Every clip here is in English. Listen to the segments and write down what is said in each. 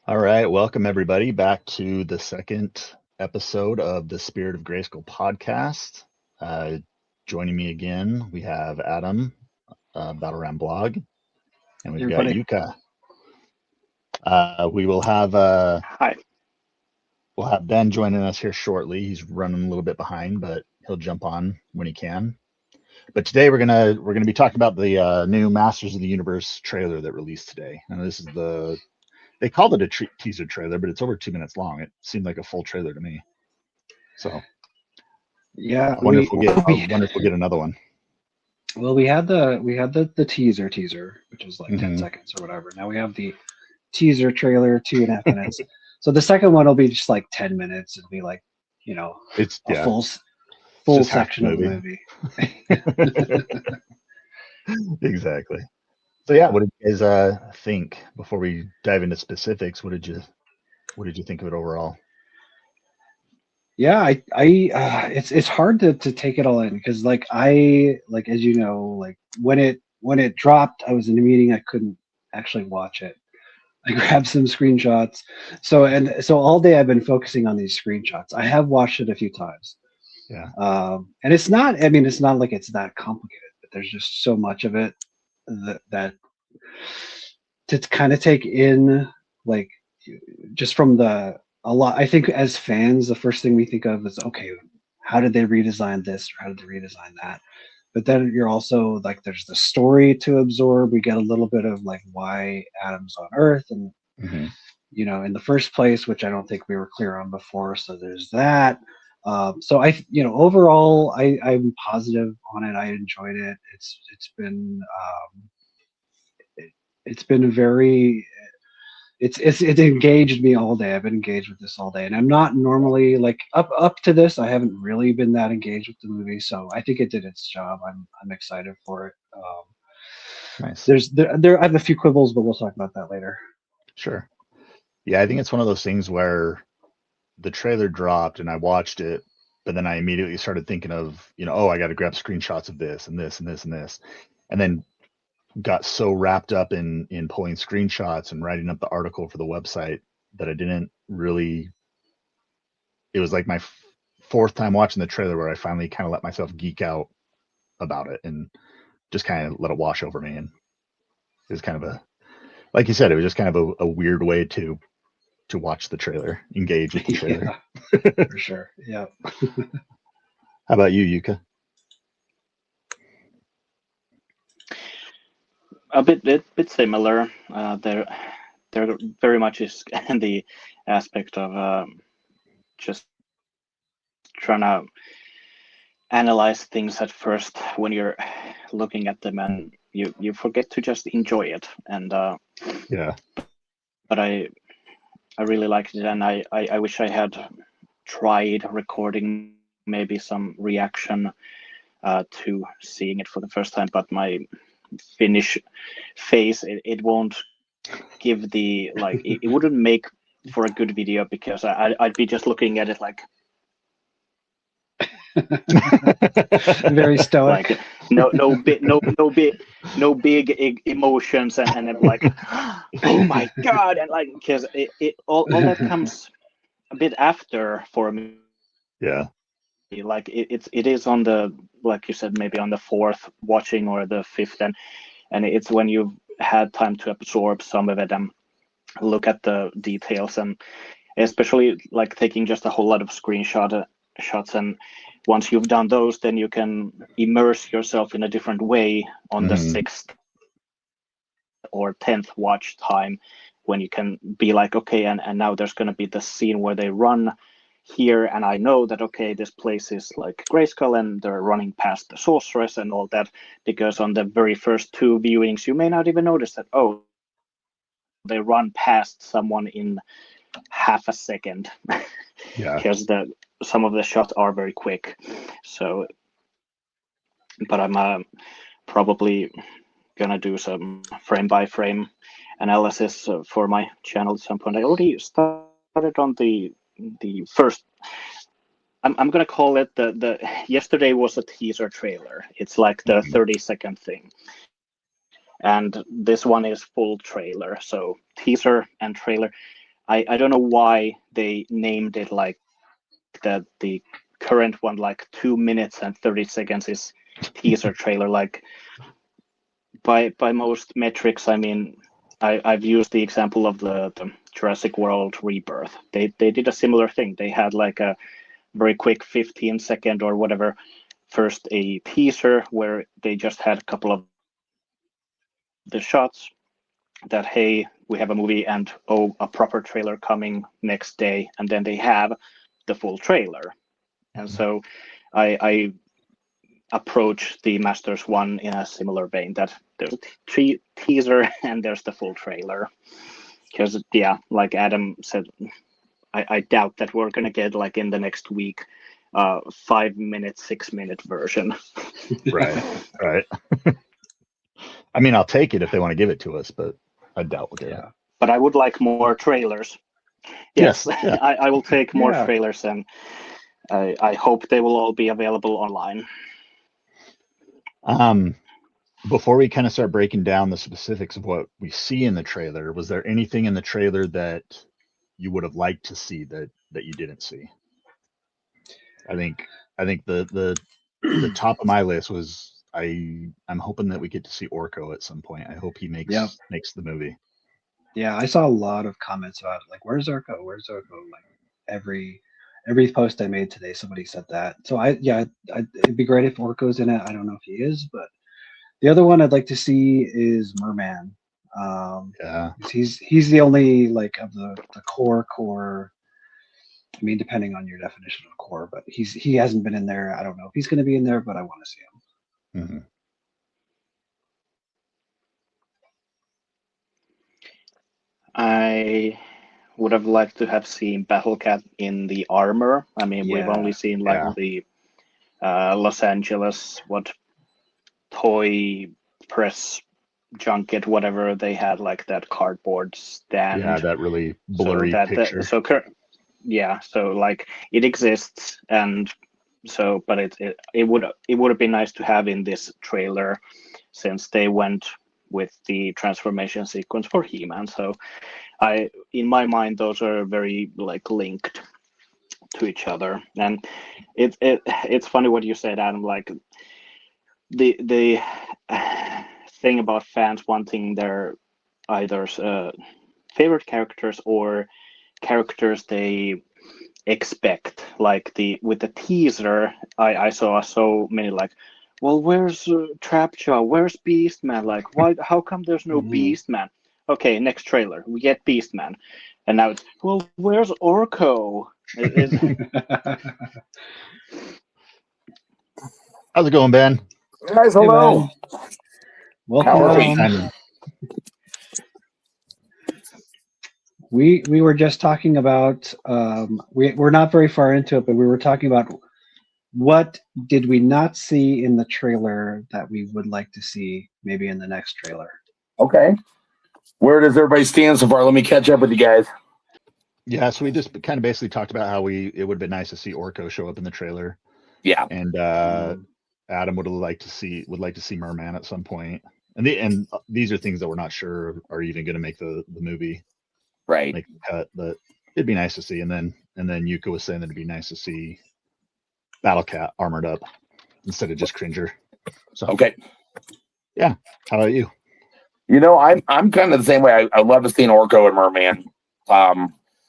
All right, welcome everybody back to the second episode of the Spirit of Grayskull Podcast. Joining me again, we have Adam, Battle Blog, and we've got Everybody. Yuka. We will have Hi. we'll have Ben joining us here shortly. He's running a little bit behind, but he'll jump on when he can. But today we're gonna be talking about the new Masters of the Universe trailer that released today, and this is they called it a teaser trailer, but it's over 2 minutes long. It seemed like a full trailer to me. So Yeah, I wonder if we'll get another one. Well, we had the teaser, which was like 10 Mhm. seconds or whatever. Now we have the teaser trailer, 2.5 minutes. So the second one will be just like 10 minutes. It'll be like, It's a yeah, full just half the section of the movie. Exactly. So yeah, what did you guys think before we dive into specifics? What did you think of it overall? Yeah, it's hard to take it all in because like as you know, like when it dropped, I was in a meeting, I couldn't actually watch it. I grabbed some screenshots. So all day I've been focusing on these screenshots. I have watched it a few times. Yeah. And it's not like it's that complicated, but there's just so much of it that to kind of take in, like, just from a lot. I think as fans, the first thing we think of is, okay, how did they redesign this or how did they redesign that? But then you're also like, there's the story to absorb. We get a little bit of like why Adam's on Earth and Mm-hmm. in the first place, which I don't think we were clear on before. So there's that. So overall, I'm positive on it. I enjoyed it. It's been very it engaged me all day. I've been engaged with this all day, and I'm not normally like up to this. I haven't really been that engaged with the movie, so I think it did its job. I'm excited for it. Nice. I have a few quibbles, but we'll talk about that later. Sure. Yeah, I think it's one of those things where the trailer dropped and I watched it, but then I immediately started thinking of, oh, I got to grab screenshots of this and this and this and this, and then got so wrapped up in pulling screenshots and writing up the article for the website that I didn't really. It was like my fourth time watching the trailer where I finally kind of let myself geek out about it and just kind of let it wash over me. And it was kind of like you said, it was just kind of a weird way to watch the trailer, engage with the trailer. Yeah, for sure. Yeah. How about you, Yuka? A bit similar. There very much is the aspect of just trying to analyze things at first when you're looking at them, and you forget to just enjoy it. And Yeah. but I really liked it, and I wish I had tried recording maybe some reaction to seeing it for the first time, but my Finnish face, it won't give the like it wouldn't make for a good video because I'd be just looking at it like Very stoic. like no big emotions and I'm like oh my god, and like because it all that comes a bit after for me. Yeah. Like it is on the, like you said, maybe on the fourth watching or the fifth, and it's when you've had time to absorb some of it and look at the details, and especially like taking just a whole lot of shots, and once you've done those, then you can immerse yourself in a different way on the sixth or 10th watch time, when you can be like, okay, and now there's going to be the scene where they run here, and I know that, okay, this place is like Grayskull and they're running past the sorceress and all that, because on the very first two viewings you may not even notice that, oh, they run past someone in half a second. Yeah. Because some of the shots are very quick. So but I'm probably gonna do some frame by frame analysis for my channel at some point. I already started on the first. I'm gonna call it the yesterday was a teaser trailer. It's like the 30-second thing, and this one is full trailer. So teaser and trailer. I don't know why they named it like that. The current one, like 2 minutes and 30 seconds, is teaser trailer. Like by most metrics, I mean, I've used the example of the Jurassic World Rebirth. They did a similar thing. They had like a very quick 15-second or whatever first a teaser where they just had a couple of the shots that, hey, we have a movie and a proper trailer coming next day, and then they have the full trailer. And so I approach the Masters one in a similar vein, that there's a teaser and there's the full trailer. Because yeah, like Adam said, I doubt that we're gonna get like in the next week 5-minute, 6-minute version. Right. I mean, I'll take it if they want to give it to us, but I doubt we'll get it. But I would like more trailers. Yes, yeah. I will take more trailers, and I hope they will all be available online. Before we kind of start breaking down the specifics of what we see in the trailer, was there anything in the trailer that you would have liked to see that you didn't see? I think the top of my list was I'm hoping that we get to see Orko at some point. I hope he makes the movie. Yeah, I saw a lot of comments about like, where's Orko? Where's Orko? Like every post I made today, somebody said that. So it'd be great if Orko's in it. I don't know if he is, but the other one I'd like to see is Merman. He's the only like of the core. I mean, depending on your definition of core, but he hasn't been in there. I don't know if he's going to be in there, but I want to see him. Mm-hmm. I would have liked to have seen Battle Cat in the armor. I mean, we've only seen the Los Angeles toy press junket, whatever they had, like that cardboard stand. Yeah, that really blurry picture. So like it exists, and so, but it would have been nice to have in this trailer, since they went with the transformation sequence for He-Man. So in my mind, those are very like linked to each other. And it's funny what you said, Adam, like the thing about fans wanting their either favorite characters or characters they expect. Like with the teaser, I saw so many like, well, where's Trapjaw? Where's Beastman? Like, why? How come there's no Beastman? Okay, next trailer, we get Beastman. And now it's, well, where's Orko? How's it going, Ben? Guys, hello. Hey, welcome. We were just talking about, we're not very far into it, but we were talking about what did we not see in the trailer that we would like to see maybe in the next trailer. Okay. Where does everybody stand so far? Let me catch up with you guys. Yeah, so we just kind of basically talked about how it would have been nice to see Orko show up in the trailer. Yeah. And Adam would like to see Merman at some point. And these are things that we're not sure are even going to make the movie. Right. Make the cut, but it'd be nice to see. And then Yuka was saying that it'd be nice to see Battle Cat armored up instead of just Cringer. So okay. Yeah. How about you? You know, I'm kind of the same way. I love to see an Orko and Merman.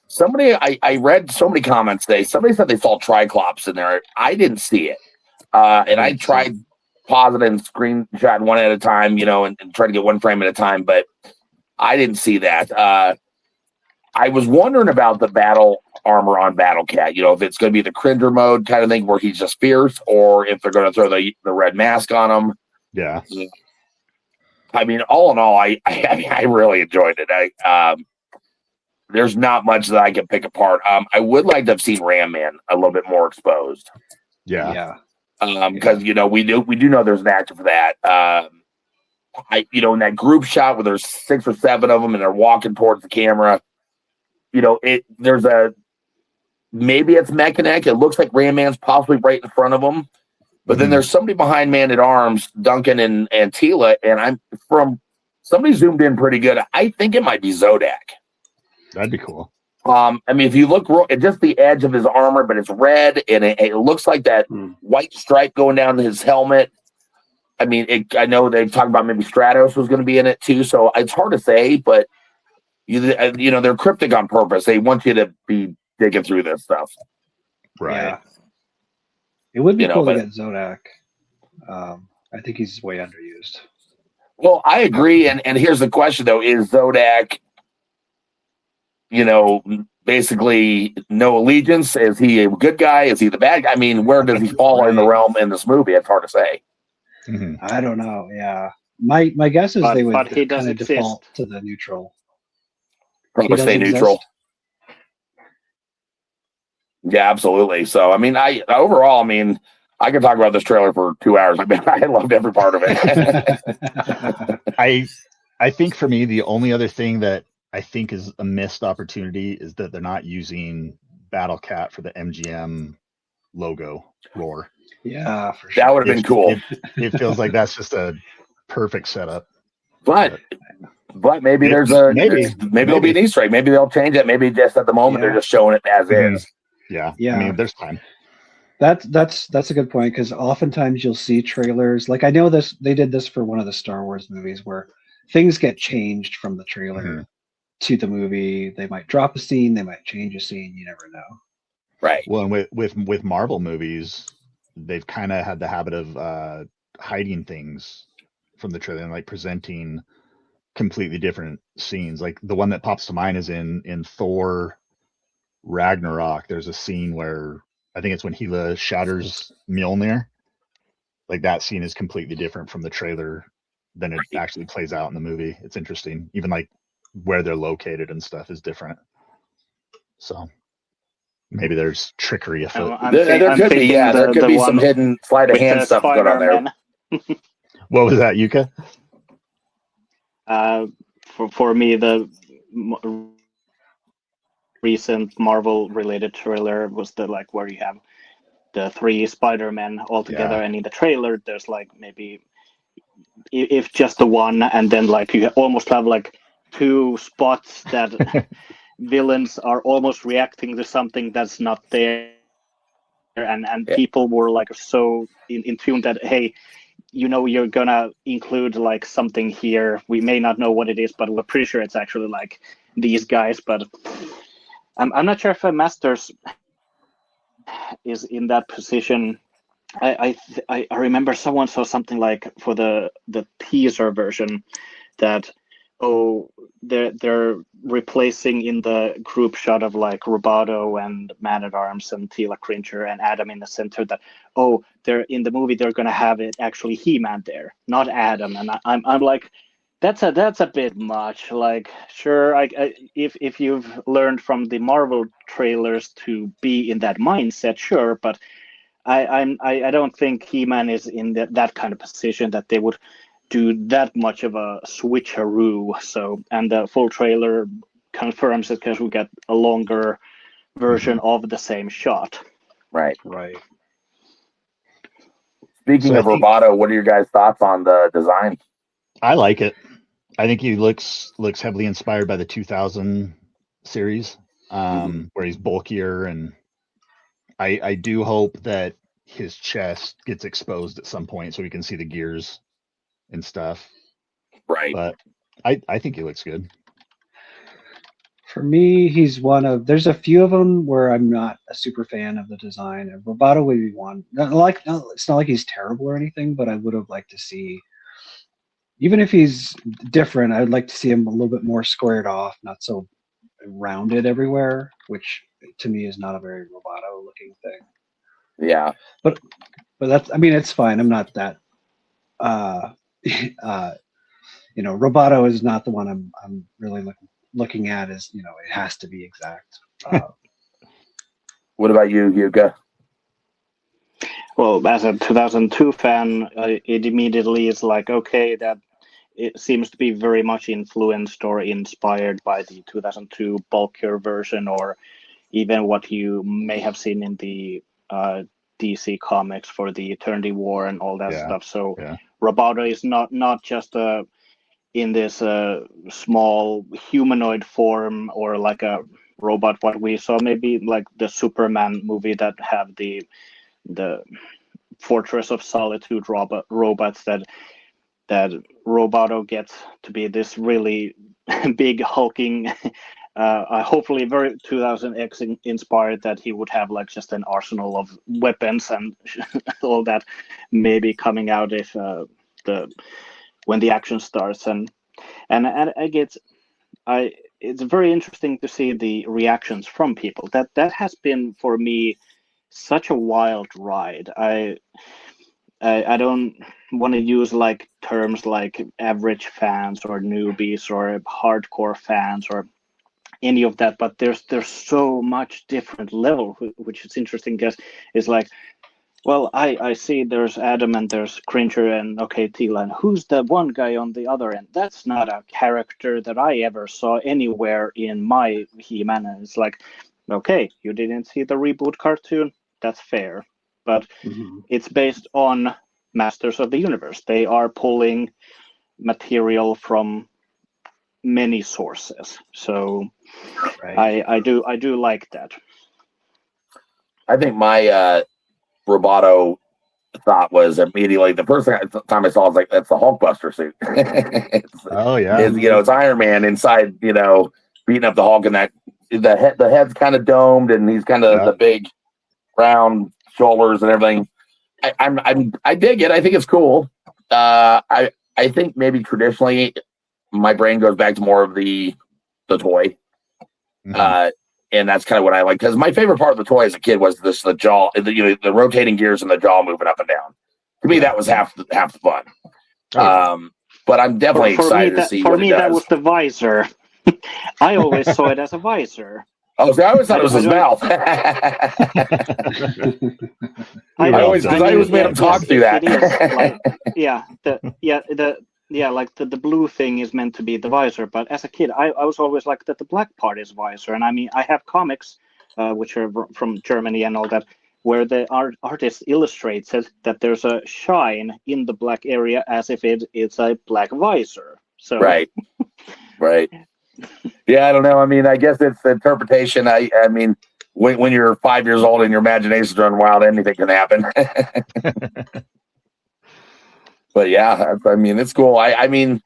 Somebody I read so many comments today. Somebody said they saw Triclops in there. I didn't see it. And I tried pausing and screenshot one at a time, and try to get one frame at a time, but I didn't see that. I was wondering about the battle armor on Battle Cat, if it's going to be the Cringer mode kind of thing where he's just fierce, or if they're going to throw the red mask on him. Yeah. I mean, all in all, I really enjoyed it. There's not much that I can pick apart. I would like to have seen Ram Man a little bit more exposed. Yeah. Because we do know there's an actor for that. In that group shot where there's 6 or 7 of them and they're walking towards the camera, maybe it's Mechanic. It looks like Ram Man's possibly right in front of them, but then there's somebody behind Man at Arms, Duncan and Teela, and somebody zoomed in pretty good. I think it might be Zodak. That'd be cool. I mean, if you look, it's just the edge of his armor, but it's red, and it looks like that white stripe going down his helmet. I mean, I know they talked about maybe Stratos was going to be in it too, so it's hard to say, but you know, they're cryptic on purpose. They want you to be digging through this stuff. Right. Yeah. It would be cool to get Zodak. I think he's way underused. Well, I agree, and here's the question though: is Zodak, you know, basically no allegiance? Is he a good guy? Is he the bad guy? I mean, where does he fall in the realm in this movie? It's hard to say. Mm-hmm. I don't know. Yeah, my guess is they would kind of default to the neutral. Probably stay neutral. Yeah, absolutely. So, I mean, I could talk about this trailer for 2 hours. I mean, I loved every part of it. I think for me, the only other thing that I think is a missed opportunity is that they're not using Battle Cat for the MGM logo roar. Yeah, for sure. That would have been cool. It feels like that's just a perfect setup. But maybe maybe there'll be an Easter egg. Maybe they'll change it. Maybe just at the moment they're just showing it as is. Yeah. Yeah. I mean, there's time. That's a good point, because oftentimes you'll see trailers. Like, I know they did this for one of the Star Wars movies where things get changed from the trailer to the movie. They might drop a scene, they might change a scene. You never know. Right. Well, and with Marvel movies, they've kind of had the habit of hiding things from the trailer and like presenting completely different scenes. Like the one that pops to mind is in Thor Ragnarok. There's a scene where I think it's when Hela shatters Mjolnir. Like that scene is completely different from the trailer than it actually plays out in the movie. It's interesting. Even like where they're located and stuff is different. So maybe there's trickery afoot. There could be, there could be some hidden sleight of hand stuff going on there. What was that, Yuka? For me, the recent Marvel-related trailer was where you have the 3 Spider-Men all together, and in the trailer there's like maybe if just the one, and then like you almost have like 2 spots that villains are almost reacting to something that's not there, and people were like so in tune that, hey, you know, you're gonna include like something here. We may not know what it is, but we're pretty sure it's actually like these guys. But I'm not sure if Masters is in that position. I remember someone saw something like for the teaser version that they're replacing in the group shot of like Roboto and Man-at-Arms and Teela, Cringer and Adam in the center, that they're in the movie, they're gonna have it actually He-Man there, not Adam. And I'm like, that's a bit much. Like, sure, if you've learned from the Marvel trailers to be in that mindset, sure, but I don't think He-Man is in that kind of position that they would do that much of a switcheroo. So, and the full trailer confirms it because we get a longer version of the same shot. Right. Speaking of Roboto, what are your guys' thoughts on the design? I like it. I think he looks heavily inspired by the 2000 series, where he's bulkier, and I do hope that his chest gets exposed at some point so we can see the gears and stuff. Right. But I think he looks good. For me, he's there's a few of them where I'm not a super fan of the design, and Roboto would be one. It's not like he's terrible or anything, but I would have liked to see, even if he's different, I'd like to see him a little bit more squared off, not so rounded everywhere, which to me is not a very Roboto looking thing. Yeah. But that's, I mean, it's fine. I'm not that Roboto is not the one I'm really looking at as, it has to be exact. What about you, Yuka? Well, as a 2002 fan, it immediately is like, okay, that it seems to be very much influenced or inspired by the 2002 bulkier version, or even what you may have seen in the DC comics for the Eternity War and all that stuff. So Roboto is not just in this small humanoid form or like a robot what we saw, maybe like the Superman movie that have the Fortress of Solitude robots that Roboto gets to be this really big hulking, hopefully very 2000X inspired, that he would have like just an arsenal of weapons and all that maybe coming out if when the action starts, and I guess it's very interesting to see the reactions from people. That has been for me such a wild ride. I don't want to use like terms like average fans or newbies or hardcore fans or any of that, but there's so much different level, which is interesting because it's like, well, I see there's Adam and there's Cringer and Teela, and who's the one guy on the other end? That's not a character that I ever saw anywhere in my He-Man. And it's like, okay, you didn't see the reboot cartoon, that's fair. But it's based on Masters of the Universe. They are pulling material from many sources. So right. I do like that. I think my Roboto thought was immediately the first time I saw it was like, that's the Hulkbuster suit. Oh yeah, it's Iron Man inside, beating up the Hulk, and that the head's kind of domed, and he's kind of the big round shoulders and everything. I dig it. I think it's cool. I think maybe traditionally my brain goes back to more of the toy. And that's kind of what I like, because my favorite part of the toy as a kid was the jaw, the rotating gears and the jaw moving up and down. To me, that was half the fun. But I'm definitely excited to see. For what me, it does. That was the visor. I always saw it as a visor. Oh, see, I always thought it was his mouth. I always made him talk through that. Like, the blue thing is meant to be the visor, but as a kid, I was always like that the black part is visor. And I mean, I have comics, which are from Germany and all that, where the artist illustrates it that there's a shine in the black area as if it's a black visor. So right. Yeah, I don't know. I mean, I guess it's the interpretation. I mean, when you're 5 years old and your imagination's running wild, anything can happen. But yeah, I mean, it's cool. I mean,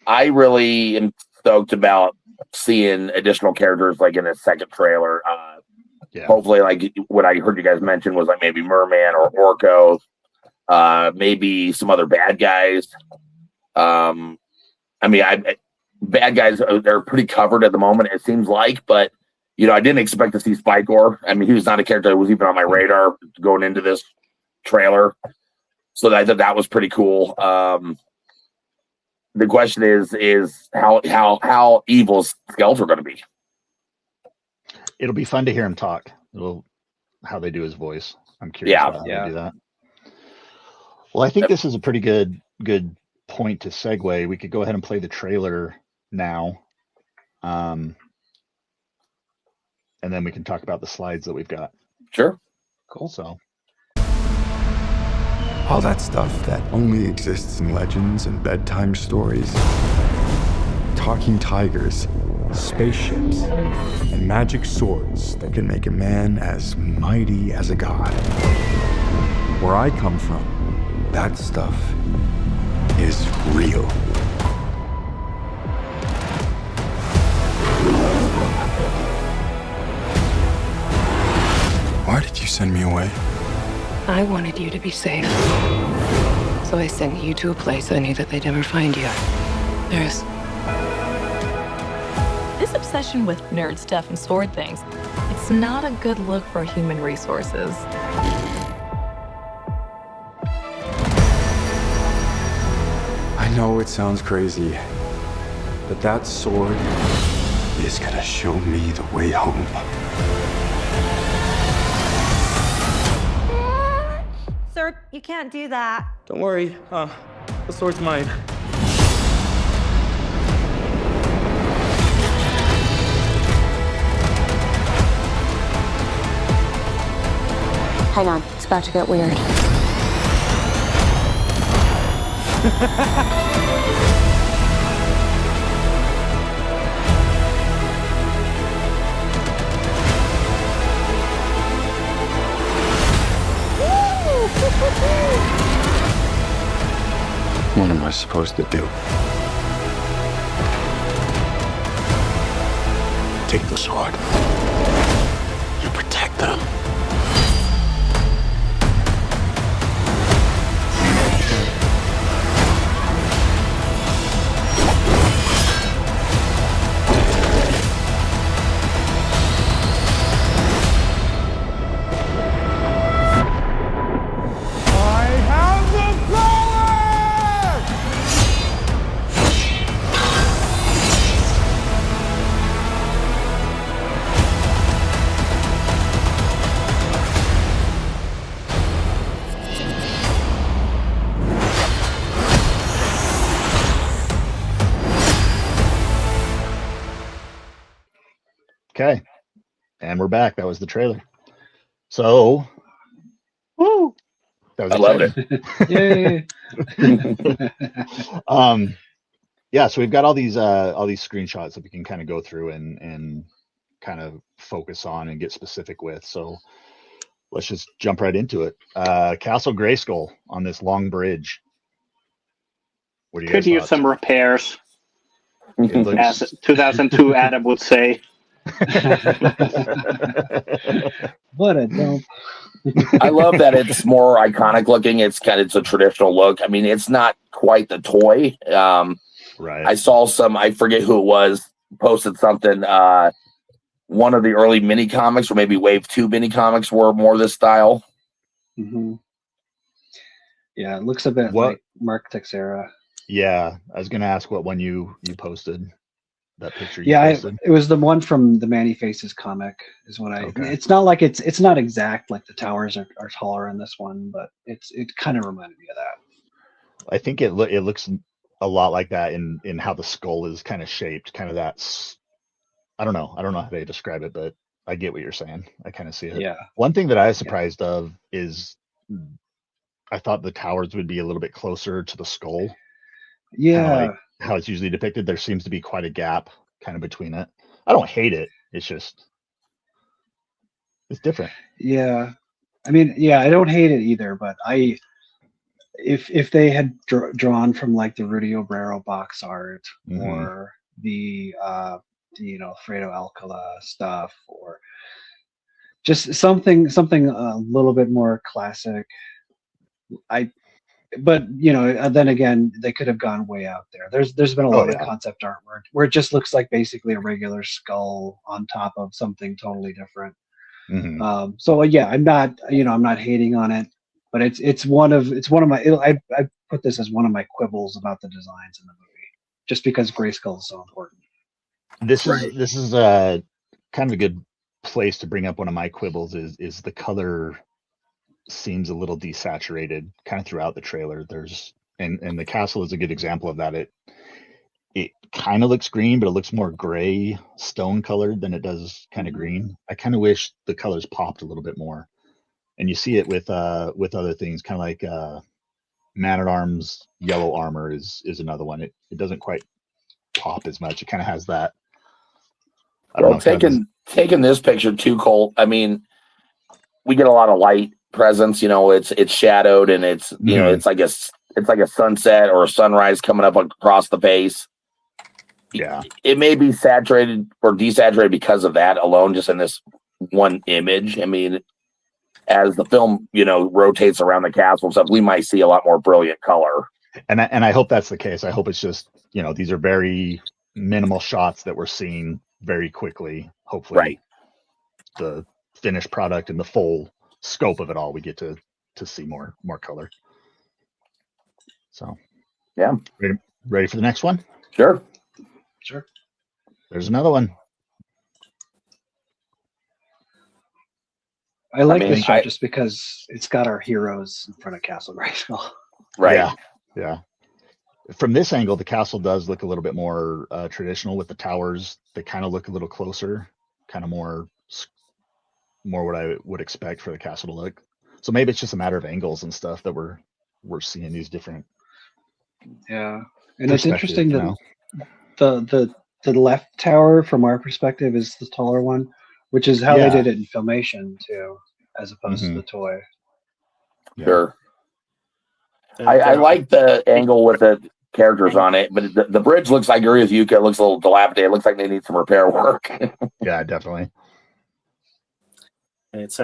I really am stoked about seeing additional characters like in a second trailer. Hopefully, like what I heard you guys mention was like maybe Merman or Orko, maybe some other bad guys. Bad guys, they're pretty covered at the moment, it seems like, but I didn't expect to see Spyror. I mean, he was not a character that was even on my radar going into this trailer. So I thought that was pretty cool. The question is how evil is Skeletor going to be? It'll be fun to hear him talk. How they do his voice. I'm curious how they do that. Well, I think this is a pretty good point to segue. We could go ahead and play the trailer now, and then we can talk about the slides that we've got. Sure. Cool. So. All that stuff that only exists in legends and bedtime stories. Talking tigers, spaceships, and magic swords that can make a man as mighty as a god. Where I come from, that stuff is real. Why did you send me away? I wanted you to be safe. So I sent you to a place I knew that they'd never find you. There's... This obsession with nerd stuff and sword things, it's not a good look for human resources. I know it sounds crazy, but that sword is gonna show me the way home. Sir, you can't do that. Don't worry, the sword's mine. Hang on, it's about to get weird. I supposed to do? Take the sword and protect them. Okay, and we're back. That was the trailer. So, Woo! That was I loved Yay! yeah. So we've got all these screenshots that we can kind of go through and kind of focus on and get specific with. So let's just jump right into it. Castle Grayskull on this long bridge. What do you Could guys use thoughts? some repairs, It looks- as 2002 Adam would say. What a dump. I love that it's more iconic looking. It's a traditional look. I mean, it's not quite the toy. right. I saw I forget who it was, posted something. One of the early mini comics, or maybe Wave 2 mini comics, were more this style. Mm-hmm. Yeah, it looks a bit like Mark Texera. Yeah, I was gonna ask what one you posted. That picture you Yeah, posted. it was the one from the Manny Faces comic. Is what I. Okay. It's not like it's not exact like the towers are taller in this one, but it kind of reminded me of that. I think it looks a lot like that in how the skull is kind of shaped, kind of that's. I don't know how they describe it, but I get what you're saying. I kind of see it. Yeah. One thing that I was surprised of is I thought the towers would be a little bit closer to the skull. Yeah. Kinda like how it's usually depicted. There seems to be quite a gap kind of between it. I don't hate it. It's just it's different. Yeah. I mean, yeah, I don't hate it either, but if they had drawn from like the Rudy Obrero box art or the Fredo Alcala stuff, or just something a little bit more classic. But then again, they could have gone way out there. There's been a lot of concept art where it just looks like basically a regular skull on top of something totally different. Mm-hmm. So yeah, I'm not hating on it, but it's one of my. I put this as one of my quibbles about the designs in the movie, just because Grayskull is so important. This is a kind of a good place to bring up one of my quibbles is the color seems a little desaturated kind of throughout the trailer. There's and the castle is a good example of that. It kind of looks green, but it looks more gray stone colored than it does kind of green. I kind of wish the colors popped a little bit more. And you see it with other things, kind of like Man-at-Arms yellow armor is another one. It doesn't quite pop as much. It kind of has that. I don't know. Taking this picture too, Cole. I mean, we get a lot of light presence. It's shadowed, and it's it's like a sunset or a sunrise coming up across the face. Yeah, it may be saturated or desaturated because of that alone, just in this one image. I mean, as the film rotates around the castle and stuff, we might see a lot more brilliant color. And I hope that's the case. I hope it's just these are very minimal shots that we're seeing very quickly. Hopefully, right. The finished product and the full scope of it all, we get to see more color. So, yeah, ready for the next one? Sure. There's another one. I like this shot just because it's got our heroes in front of Castle Grayskull. Right. Yeah. From this angle, the castle does look a little bit more traditional with the towers. They kind of look a little closer, kind of more what I would expect for the castle to look. So maybe it's just a matter of angles and stuff that we're seeing these different. Yeah, and it's interesting that the left tower from our perspective is the taller one, which is how they did it in Filmation too, as opposed to the toy. Sure. I like the angle with it characters on it, but the bridge looks, I agree with you, it looks a little dilapidated. It looks like they need some repair work. Yeah, definitely. It's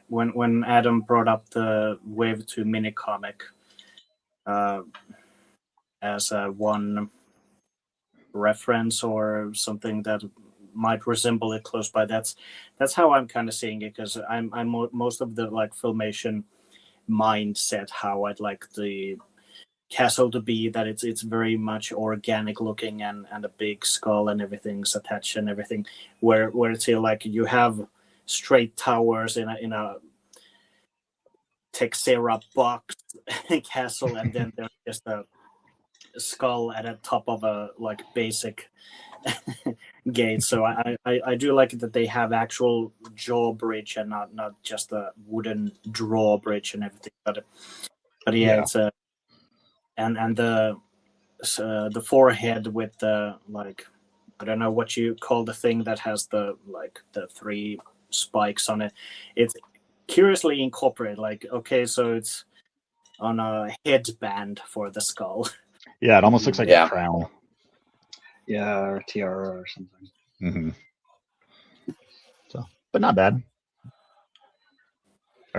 when Adam brought up the Wave 2 mini comic as one reference or something that might resemble it close by, that's how I'm kind of seeing it, because I'm most of the like Filmation mindset, how I'd like the castle to be, that it's very much organic looking and a big skull and everything's attached and everything, where it's here like you have straight towers in a Texera box castle, and then there's just a skull at the top of a like basic gate. So I do like it that they have actual drawbridge and not just a wooden drawbridge and everything. But yeah, it's a and the forehead with the like, I don't know what you call the thing that has the like the 3 spikes on it. It's curiously incorporated. Like, okay, so it's on a headband for the skull. Yeah, it almost looks like a crown. Yeah, or a tiara or something. Mm-hmm. So, but not bad. All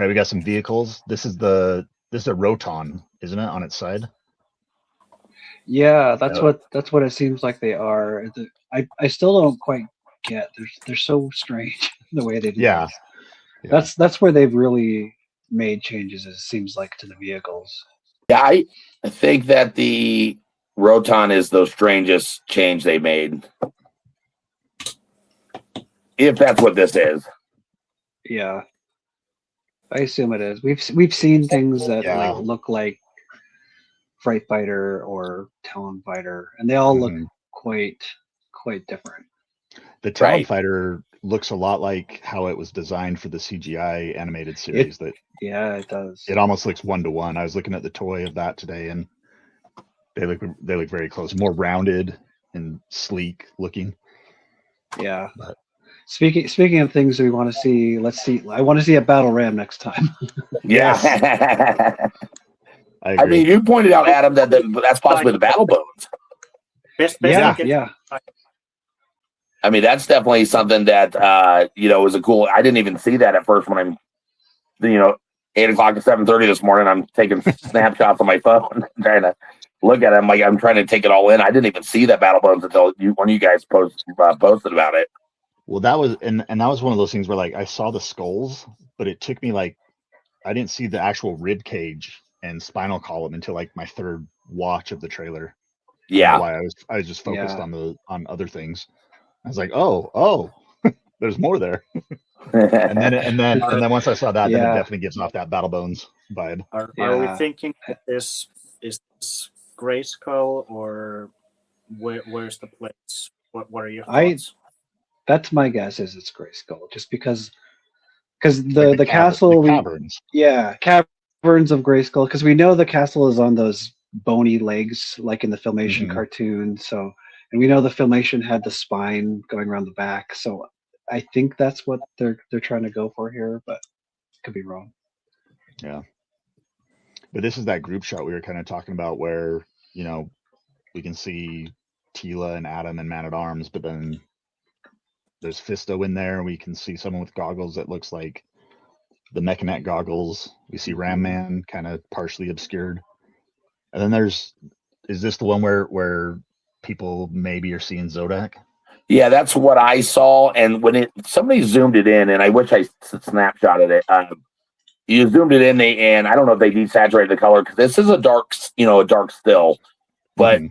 right, we got some vehicles. This is a Roton, isn't it, on its side? Yeah, that's what it seems like they are. I still don't quite get. They're so strange the way they do. Yeah. That's where they've really made changes. It seems like to the vehicles. Yeah, I think that the Roton is the strangest change they made. If that's what this is. Yeah. I assume it is. We've seen things that like look like Fright Fighter or Talon Fighter, and they all look quite different. The Talon Fighter looks a lot like how it was designed for the CGI animated series. It does. It almost looks 1-to-1. I was looking at the toy of that today, and they look very close, more rounded and sleek looking. Yeah. But speaking of things we want to see, let's see. I want to see a battle ram next time. Yeah. I mean, you pointed out, Adam, that's possibly the battle bones. Yeah. I mean, that's definitely something that is a cool. I didn't even see that at first when I'm, 8 o'clock to 7:30 this morning. I'm taking snapshots on my phone, trying to look at it. I'm trying to take it all in. I didn't even see that battle bones until one of you guys posted about it. Well, that was and that was one of those things where like I saw the skulls, but it took me like I didn't see the actual rib cage and spinal column until like my third watch of the trailer. Yeah, why I was just focused on other things. I was like, oh, there's more there. and then once I saw that, then it definitely gives off that Battle Bones vibe. Are we thinking that this is Grayskull, or where's the place? What are your thoughts? That's my guess. Is it's Grayskull, just because the castle, caverns. Caverns of Grayskull, because we know the castle is on those bony legs like in the Filmation cartoon. So, and we know the Filmation had the spine going around the back. So I think that's what they're trying to go for here, but could be wrong. Yeah. But this is that group shot we were kind of talking about where, we can see Teela and Adam and Man at Arms, but then there's Fisto in there. We can see someone with goggles that looks like the Mechanet goggles. We see Ram Man kind of partially obscured. And then is this the one where people maybe are seeing Zodak? Yeah, that's what I saw. And when somebody zoomed it in, and I wish I snapshotted it. You zoomed it in, and I don't know if they desaturated the color, because this is a dark still, but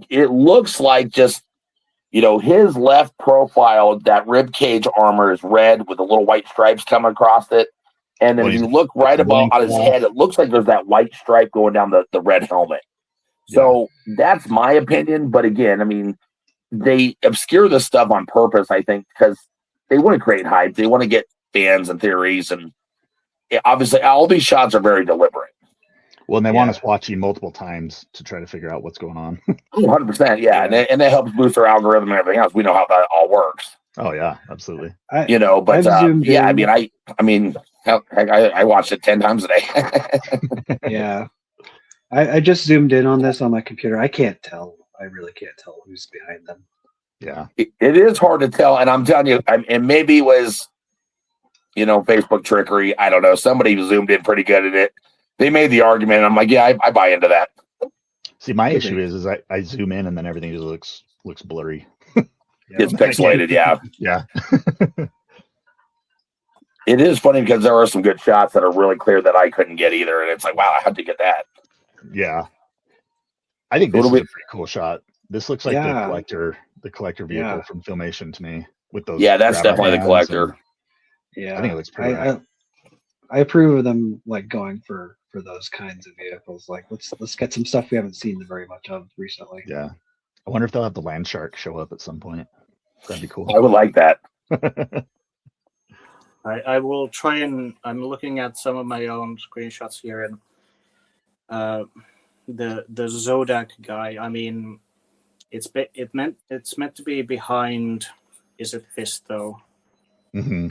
it looks like just, his left profile, that rib cage armor is red with the little white stripes coming across it. And then you look right above on his head, it looks like there's that white stripe going down the red helmet. So that's my opinion. But again, I mean, they obscure this stuff on purpose, I think, because they want to create hype. They want to get fans and theories. And obviously, all these shots are very deliberate. Well, and they want us watching multiple times to try to figure out what's going on. 100%, yeah. And that helps boost their algorithm and everything else. We know how that all works. Oh, yeah, absolutely. I watched it 10 times a day. Yeah. I just zoomed in on this on my computer. I can't tell. I really can't tell who's behind them. Yeah. It is hard to tell, and I'm telling you, and maybe it was, Facebook trickery. I don't know. Somebody zoomed in pretty good at it. They made the argument, and I'm like, yeah, I buy into that. See, my issue is I zoom in and then everything just looks blurry. It's pixelated, yeah. Yeah. It is funny because there are some good shots that are really clear that I couldn't get either, and it's like, wow, I had to get that. Yeah. I think this is a pretty cool shot. This looks like the collector vehicle from Filmation to me with those. Yeah, that's definitely the collector. Yeah. I think it looks pretty right. I approve of them like going for those kinds of vehicles. Like let's get some stuff we haven't seen very much of recently. Yeah. I wonder if they'll have the land shark show up at some point. That'd be cool. I would like that. I will try and I'm looking at some of my own screenshots here, and the Zodak guy. I mean, it's meant to be behind. Is it Fisto? Mm-hmm.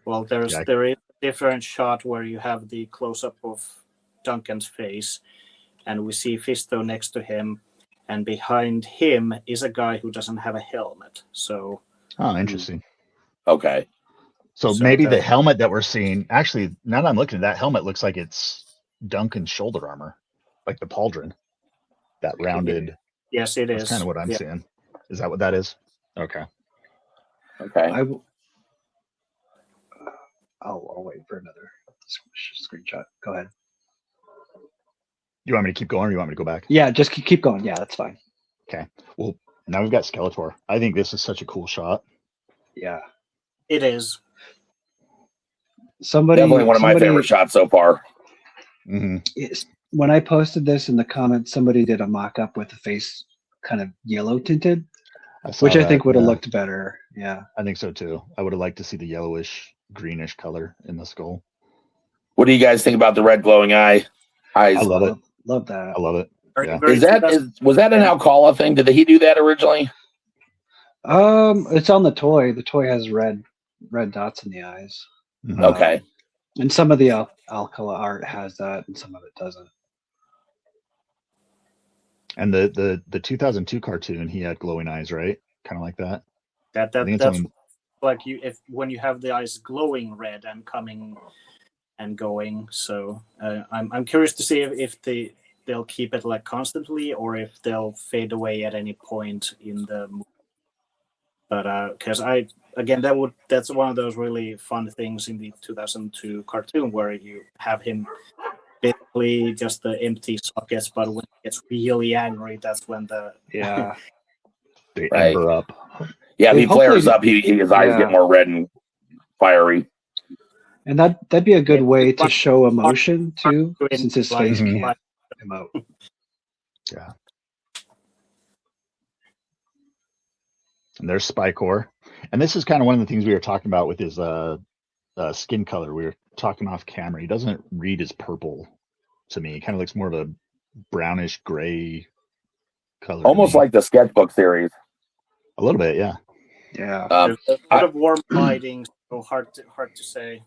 Well, there is a different shot where you have the close up of Duncan's face, and we see Fisto next to him, and behind him is a guy who doesn't have a helmet. So. Oh, interesting. Okay. So maybe the helmet that we're seeing, actually, now that I'm looking at that helmet, looks like it's Duncan's shoulder armor, like the pauldron, that rounded. Yes, it is. That's kind of what I'm seeing. Is that what that is? Okay. Okay. I'll wait for another screenshot. Go ahead. You want me to keep going, or you want me to go back? Yeah, just keep going. Yeah, that's fine. Okay. Well, now we've got Skeletor. I think this is such a cool shot. Yeah, it is. Definitely one of my favorite shots so far. Mm-hmm. When I posted this in the comments, somebody did a mock-up with the face kind of yellow tinted, which I think would have looked better. Yeah, I think so too. I would have liked to see the yellowish, greenish color in the skull. What do you guys think about the red glowing eyes? I love it. Love that. I love it. Yeah. Was that an Alcala thing? Did he do that originally? It's on the toy. The toy has red dots in the eyes. Mm-hmm. Okay. And some of the Alcala art has that, and some of it doesn't. And the 2002 cartoon, he had glowing eyes, right? Kind of like that. That's like when you have the eyes glowing red and coming and going. So I'm curious to see if they'll keep it like constantly, or if they'll fade away at any point in the movie. But because that's one of those really fun things in the 2002 cartoon where you have him basically just the empty sockets, but when he gets really angry, that's when they ember up. Yeah, if he flares up, his eyes get more red and fiery. And that'd be a good way to show emotion too, since his face can't emote. Yeah. And there's Spyror. And this is kind of one of the things we were talking about with his skin color. We were talking off camera. He doesn't read as purple to me. He kind of looks more of a brownish gray color. Almost like the sketchbook series. A little bit, yeah. Yeah. There's a lot of warm lighting, so hard to say.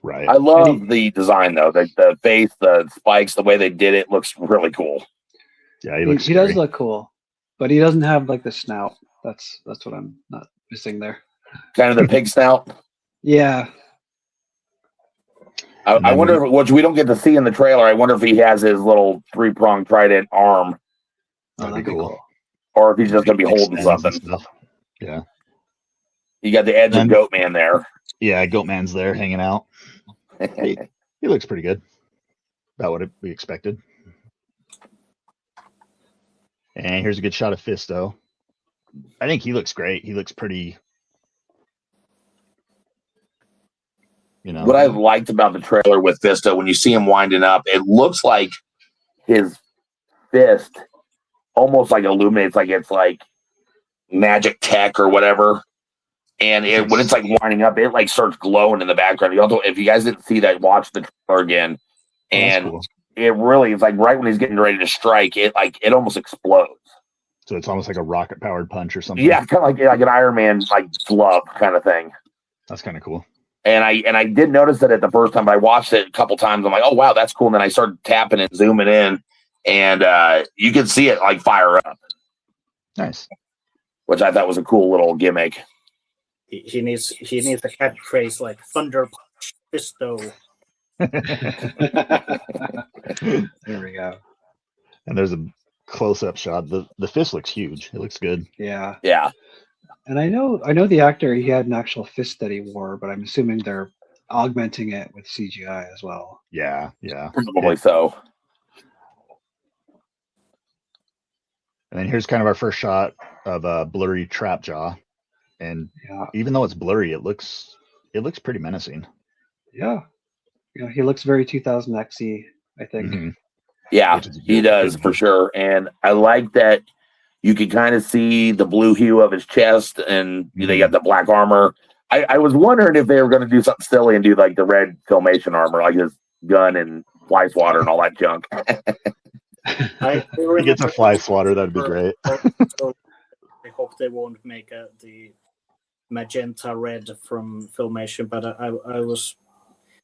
Right. I love the design though. The face, the spikes, the way they did it looks really cool. Yeah, he does look cool, but he doesn't have like the snout. That's what I'm not missing there. Kind of the pig snout. Yeah. I wonder which we don't get to see in the trailer. I wonder if he has his little 3-pronged trident arm. That'd be cool. Or if he's just going to be holding something. Yeah. You got the edge of Goatman there. Yeah, Goatman's there hanging out. He looks pretty good. About what we expected. And here's a good shot of Fisto. I think he looks great. He looks pretty. What I liked about the trailer with Fisto, when you see him winding up, it looks like his fist almost like illuminates, like it's like magic tech or whatever. And when it's like winding up, it like starts glowing in the background. If you guys didn't see that, watch the trailer again. And cool. It really is like right when he's getting ready to strike, it almost explodes. So it's almost like a rocket powered punch or something. Yeah, kind of like an Iron Man like glove kind of thing. That's kind of cool. And I did notice that at the first time, but I watched it a couple times. I'm like, oh wow, that's cool. And then I started tapping and zooming in, and you could see it like fire up. Nice. Which I thought was a cool little gimmick. He needs a catchphrase like Thunder Punch, Fisto. There we go. And there's a close-up shot. The fist looks huge. It looks good. Yeah. Yeah. And I know the actor, he had an actual fist that he wore, but I'm assuming they're augmenting it with CGI as well. Yeah. Probably so. And then here's kind of our first shot of a blurry trap jaw. And even though it's blurry, it looks pretty menacing. Yeah. He looks very 2000X-y, I think. Mm-hmm. Yeah, he does for sure. And I like that you can kind of see the blue hue of his chest, and they got the black armor. I was wondering if they were going to do something silly and do like the red Filmation armor, like his gun and fly swatter and all that junk. He gets a fly swatter, that'd be great. I hope they won't make the magenta red from Filmation, but I was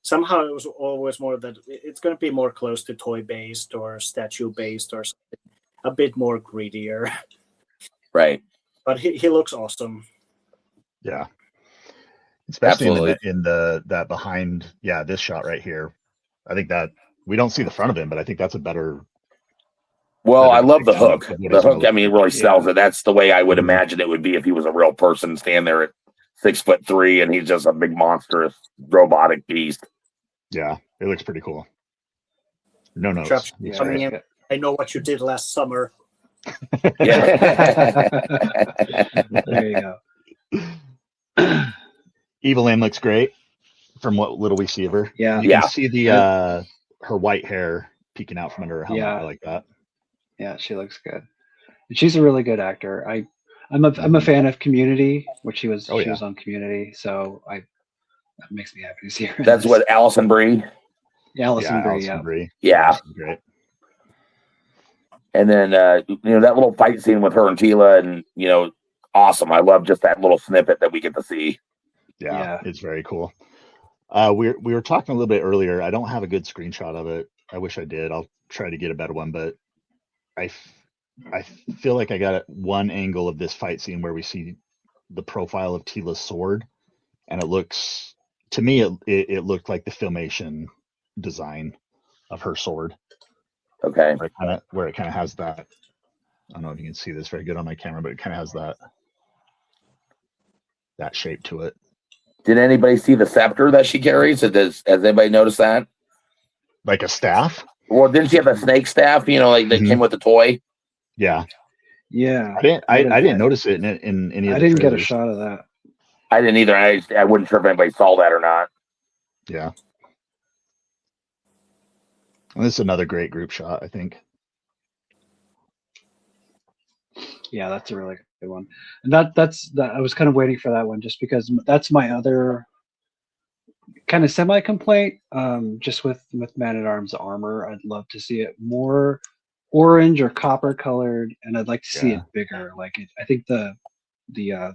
somehow it was always more that it's going to be more close to toy based or statue based or something, a bit more greedier. Right. But he looks awesome. Yeah. Especially in that behind, this shot right here. I think that we don't see the front of him, but I think that's a better. Well, I love the hook. The hook, I mean, it really sells it. That's the way I would imagine it would be if he was a real person standing there at 6'3" and he's just a big monstrous robotic beast. Yeah, it looks pretty cool. No notes. I know what you did last summer. Yeah. There you go. Evil-Lyn looks great from what little we see of her. Yeah. You can see the her white hair peeking out from under her helmet. I like that. Yeah, she looks good. And she's a really good actor. I'm a fan of Community, which she was on Community, so that makes me happy to see her. That's what Alison Brie. Yeah, Alison Brie. Yeah. Great. And then that little fight scene with her and Teela, and awesome. I love just that little snippet that we get to see. Yeah. It's very cool. We were talking a little bit earlier. I don't have a good screenshot of it. I wish I did. I'll try to get a better one, but I feel like I got one angle of this fight scene where we see the profile of Teela's sword, and it looks, to me, it looked like the Filmation design of her sword. Okay. Where it kind of has that. I don't know if you can see this very good on my camera, but it kind of has that shape to it. Did anybody see the scepter that she carries? Has anybody noticed that? Like a staff? Well, didn't she have a snake staff? Like that came with the toy. Yeah. Yeah. I didn't notice it in any of the I didn't get a trailers. shot of that. I didn't either. I wasn't sure if anybody saw that or not. Yeah. And this is another great group shot, I think. Yeah, that's a really good one. And that's I was kind of waiting for that one just because that's my other kind of semi-complaint. Just with Man-at-Arms armor, I'd love to see it more orange or copper colored, and I'd like to see it bigger. I think the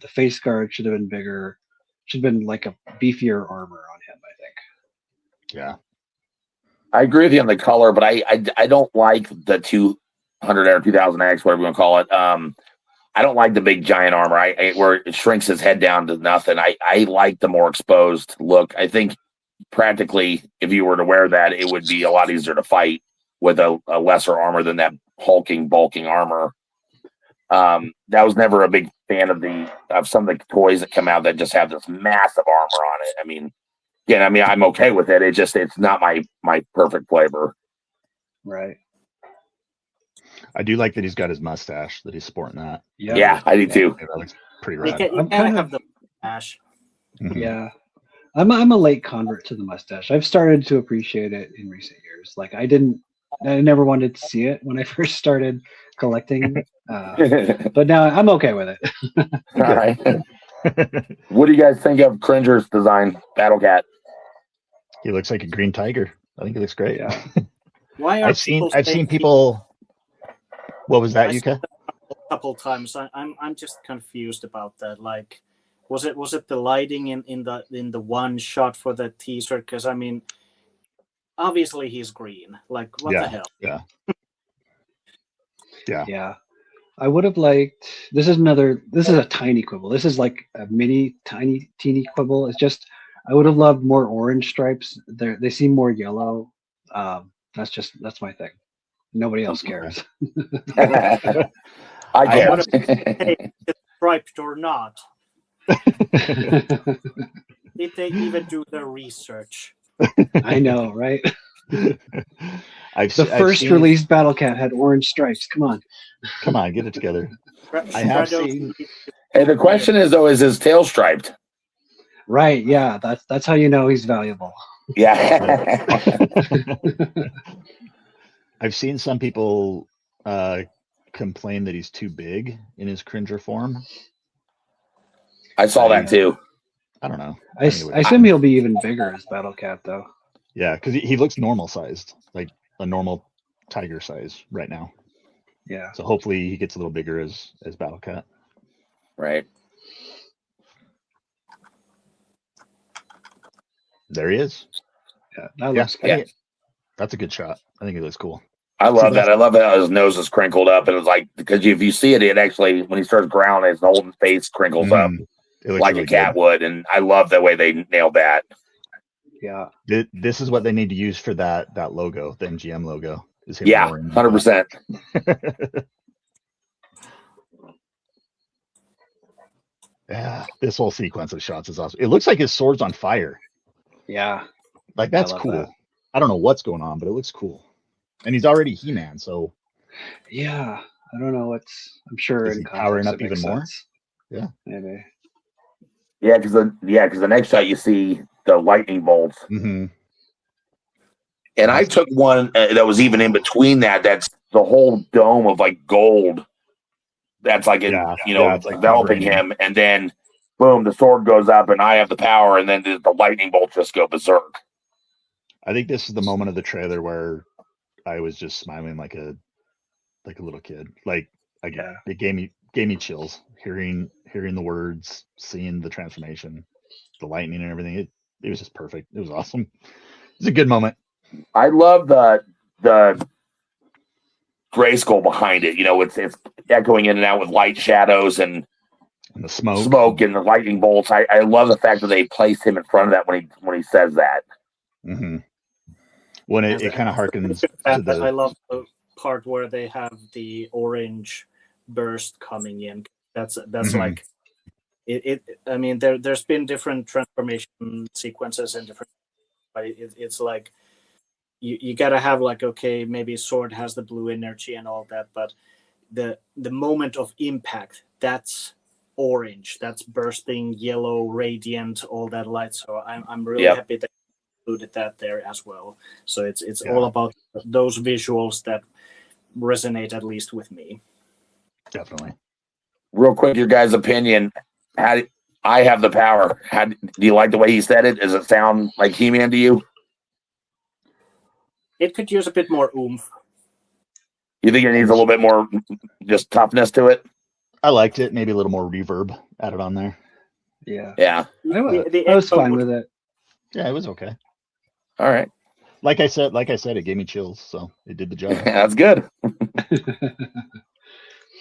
face guard should have been bigger. Should have been like a beefier armor on him, I think. Yeah. I agree with you on the color, but I don't like the 200 or 2000X, whatever you want to call it. I don't like the big giant armor. Where it shrinks his head down to nothing. I like the more exposed look. I think practically, if you were to wear that, it would be a lot easier to fight with a lesser armor than that hulking, bulking armor. That was never a big fan of some of the toys that come out that just have this massive armor on it. I'm okay with it. It's not my perfect flavor. Right. I do like that he's got his mustache, that he's sporting that. Yeah, I do too. That looks pretty rad. You can't have the mustache. Mm-hmm. Yeah. I'm a late convert to the mustache. I've started to appreciate it in recent years. I never wanted to see it when I first started collecting, but now I'm okay with it. All right. What do you guys think of Cringer's design, Battle Cat? He looks like a green tiger. I think he looks great. Yeah. Why are I've seen people. What was that, Yuka? A couple times. I'm just confused about that. Was it the lighting in the one shot for the teaser? Because I mean, obviously he's green. Like what the hell? Yeah. Yeah. I would have liked. This is a tiny quibble. This is like a teeny quibble. It's just I would have loved more orange stripes. They seem more yellow. That's my thing. Nobody else cares. I want get hey, it's striped or not. Did they even do their research? I know, right? I've first seen, released Battle Cat had orange stripes. Come on, get it together. I have seen. Hey, the question is though, is his tail striped? Right? Yeah, that's how you know he's valuable. Yeah. I've seen some people complain that he's too big in his Cringer form. I saw that too. I don't know. I assume he'll be even bigger as Battle Cat, though. Yeah, because he looks normal sized, like a normal tiger size right now. Yeah. So hopefully he gets a little bigger as Battle Cat. Right. There he is. Yeah, that looks good. That's a good shot. I think it looks cool. I love that. I love how his nose is crinkled up, and it's like because if you see it, it actually when he starts growling, his whole face crinkles up like really a cat would, and I love the way they nailed that. Yeah, this is what they need to use for that logo, the MGM logo. Is him 100%. Yeah, this whole sequence of shots is awesome. It looks like his sword's on fire. Yeah, like that's cool. That. I don't know what's going on, but it looks cool. And he's already He-Man, so yeah, I don't know what's. I'm sure is he powering up even more. Yeah, maybe. Yeah, because the next shot you see the lightning bolts, mm-hmm. and I took one that was even in between that. That's the whole dome of like gold. That's like it's like enveloping him, and then boom, the sword goes up, and I have the power, and then the lightning bolts just go berserk. I think this is the moment of the trailer where I was just smiling like a little kid. Like it gave me chills hearing the words, seeing the transformation, the lightning and everything. It was just perfect. It was awesome. It's a good moment. I love the Grayskull behind it. It's echoing in and out with light shadows and the smoke and the lightning bolts. I love the fact that they placed him in front of that when he says that. Mm-hmm. When it kind of harkens to the... I love the part where they have the orange burst coming in. That's mm-hmm. like it. I mean, there's been different transformation sequences and different, but it's like you gotta have like, okay, maybe sword has the blue energy and all that, but the moment of impact, that's orange, that's bursting yellow, radiant, all that light. So I'm really happy that included that there as well. So it's all about those visuals that resonate, at least with me. Definitely. Real quick, your guys' opinion. I have the power. Do you like the way he said it? Does it sound like He-Man to you? It could use a bit more oomph. You think it needs a little bit more just toughness to it? I liked it. Maybe a little more reverb added on there. Yeah. I was fine with it. Yeah, it was okay. All right. Like I said, it gave me chills, so it did the job. That's good.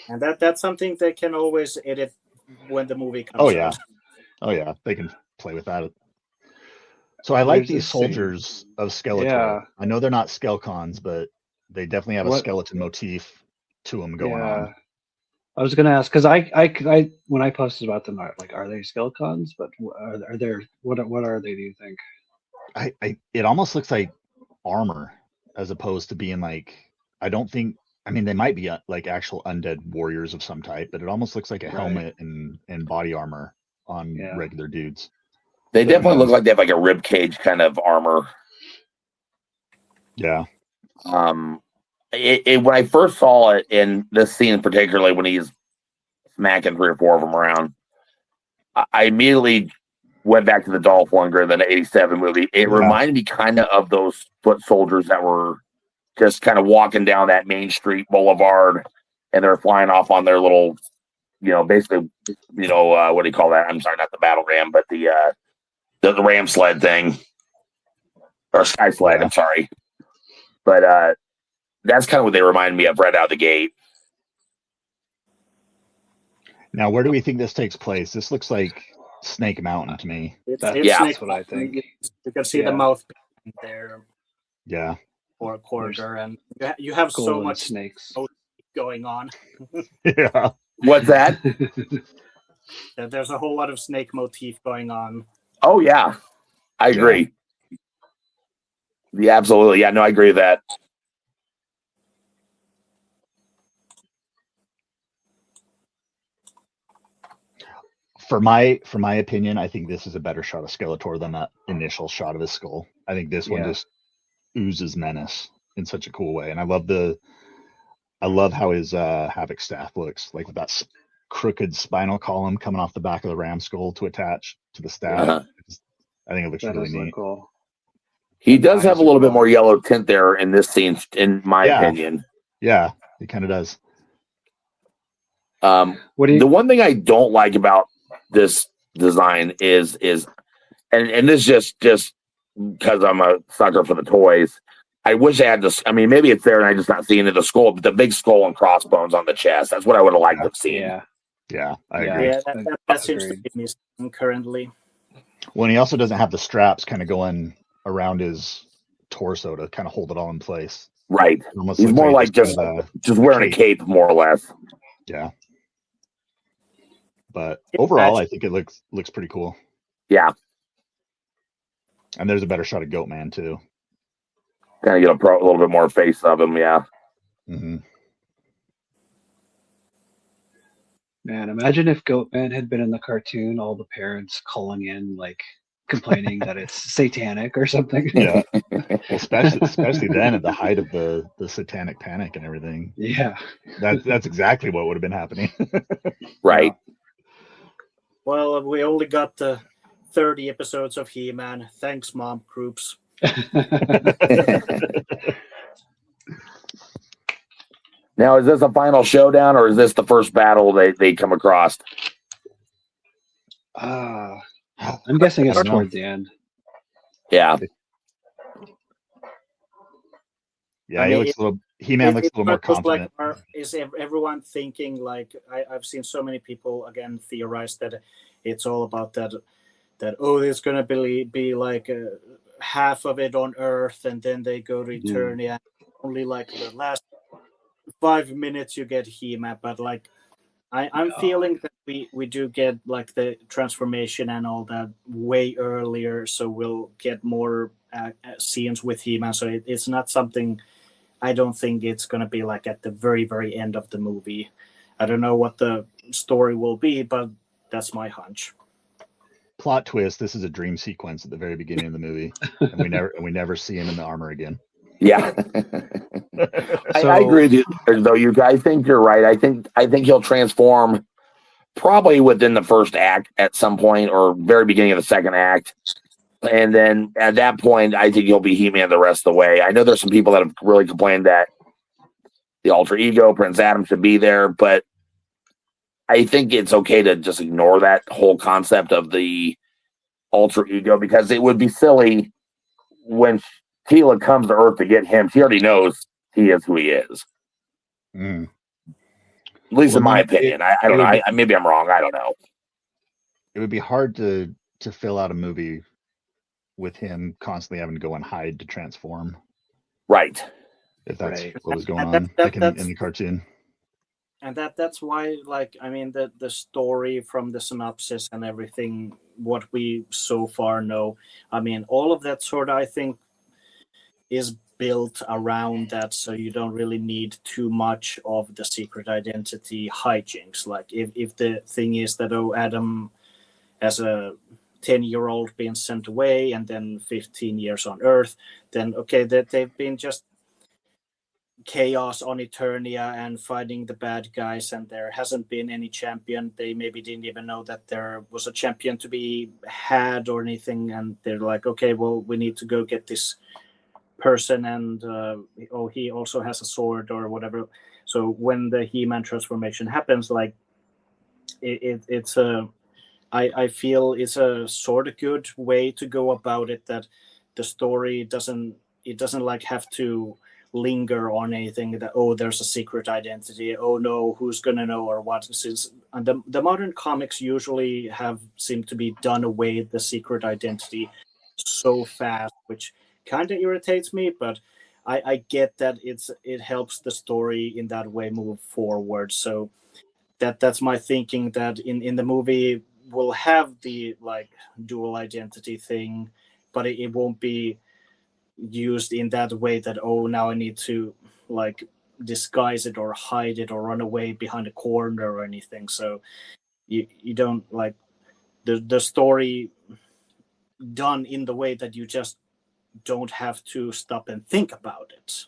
And that's something they can always edit when the movie comes out. Oh yeah, they can play with that. So I like these soldiers of Skeletor. Yeah. I know they're not Skelecons, but they definitely have a skeleton motif to them going on. I was going to ask because I when I posted about them, are they Skelecons? But are there what are they? Do you think? It almost looks like armor as opposed to being like, I don't think. I mean, they might be like actual undead warriors of some type, but it almost looks like a helmet and body armor on regular dudes. They definitely look like they have like a rib cage kind of armor. Yeah. When I first saw it in this scene, particularly when he's smacking 3 or 4 of them around, I immediately went back to the Dolph Lundgren, the 87 movie. It reminded me kind of those foot soldiers that were just kind of walking down that Main Street Boulevard, and they're flying off on their little basically, what do you call that? I'm sorry, not the battle ram, but the ram sled thing, or sky sled. Yeah. I'm sorry, but that's kind of what they remind me of right out of the gate. Now, where do we think this takes place? This looks like Snake Mountain to me. That's what I think. You can see the mouth there. Yeah. Or corridor, and you have so much snakes going on. Yeah. What's that? There's a whole lot of snake motif going on. Oh yeah, I agree. Yeah, absolutely. Yeah, no, I agree with that. For my opinion, I think this is a better shot of Skeletor than that initial shot of his skull. I think this one just oozes menace in such a cool way, and I love how his Havoc staff looks, like with that crooked spinal column coming off the back of the ram skull to attach to the staff. I think it looks really neat. Cool. He does have a little bit more yellow tint there in this scene, in my opinion. Yeah, he kind of does. The one thing I don't like about this design is and this just because I'm a sucker for the toys. I wish I had this. I mean, maybe it's there and I just not seeing it. The skull, but the big skull and crossbones on the chest. That's what I would have liked to see. Yeah, I agree. Yeah, that seems to be missing currently. Well, and he also doesn't have the straps kind of going around his torso to kind of hold it all in place. Right. He's more like just wearing a cape, more or less. Yeah. But overall, I think it looks pretty cool. Yeah. And there's a better shot of Goatman too. Kind of get a little bit more face of him, yeah. Mm-hmm. Man, imagine if Goatman had been in the cartoon, all the parents calling in, like, complaining that it's satanic or something. Yeah. Well, especially then at the height of the satanic panic and everything. Yeah. That's exactly what would have been happening. Right. Well, we only got the 30 episodes of He-Man. Thanks, mom groups. Now, is this a final showdown, or is this the first battle they come across? I'm guessing it's toward the end. Yeah. Yeah, He-Man looks a little more confident. Like, is everyone thinking, like, I've seen so many people, again, theorize that it's all about that there's going to be like half of it on Earth, and then they go to Eternia. Only like the last 5 minutes you get He-Man, but like I'm feeling that we do get like the transformation and all that way earlier, so we'll get more scenes with He-Man. So it's not something. I don't think it's going to be like at the very, very end of the movie. I don't know what the story will be, but that's my hunch. Plot twist: this is a dream sequence at the very beginning of the movie, and we never see him in the armor again. Yeah. I agree with you, though. I think you're right. I think he'll transform probably within the first act at some point, or very beginning of the second act. And then at that point, I think he'll be He-Man the rest of the way. I know there's some people that have really complained that the alter ego, Prince Adam, should be there, but I think it's okay to just ignore that whole concept of the alter ego, because it would be silly when Teela comes to Earth to get him. She already knows he is who he is. Mm. At least in my opinion. I don't know. Maybe I'm wrong. I don't know. It would be hard to fill out a movie with him constantly having to go and hide to transform. Right. If that's what was going on in the cartoon. And that's why, like, I mean, the story from the synopsis and everything, what we so far know, I mean, all of that sort of, I think, is built around that, so you don't really need too much of the secret identity hijinks. Like, if the thing is that, Adam, as a 10-year-old being sent away and then 15 years on Earth, then okay, that they've been just chaos on Eternia and fighting the bad guys, and there hasn't been any champion. They maybe didn't even know that there was a champion to be had or anything, and they're like, okay, well, we need to go get this person, and he also has a sword or whatever. So when the He-Man transformation happens, like, it's a I feel it's a sort of good way to go about it, that the story doesn't like have to linger on anything that, oh, there's a secret identity, oh no, who's gonna know or what. Since the modern comics usually seem to be done away the secret identity so fast, which kind of irritates me, but I get that it helps the story in that way move forward. So that's my thinking, that in the movie we'll have the like dual identity thing, but it won't be used in that way that, oh, now I need to like disguise it or hide it or run away behind a corner or anything. So you don't like the story done in the way that you just don't have to stop and think about it,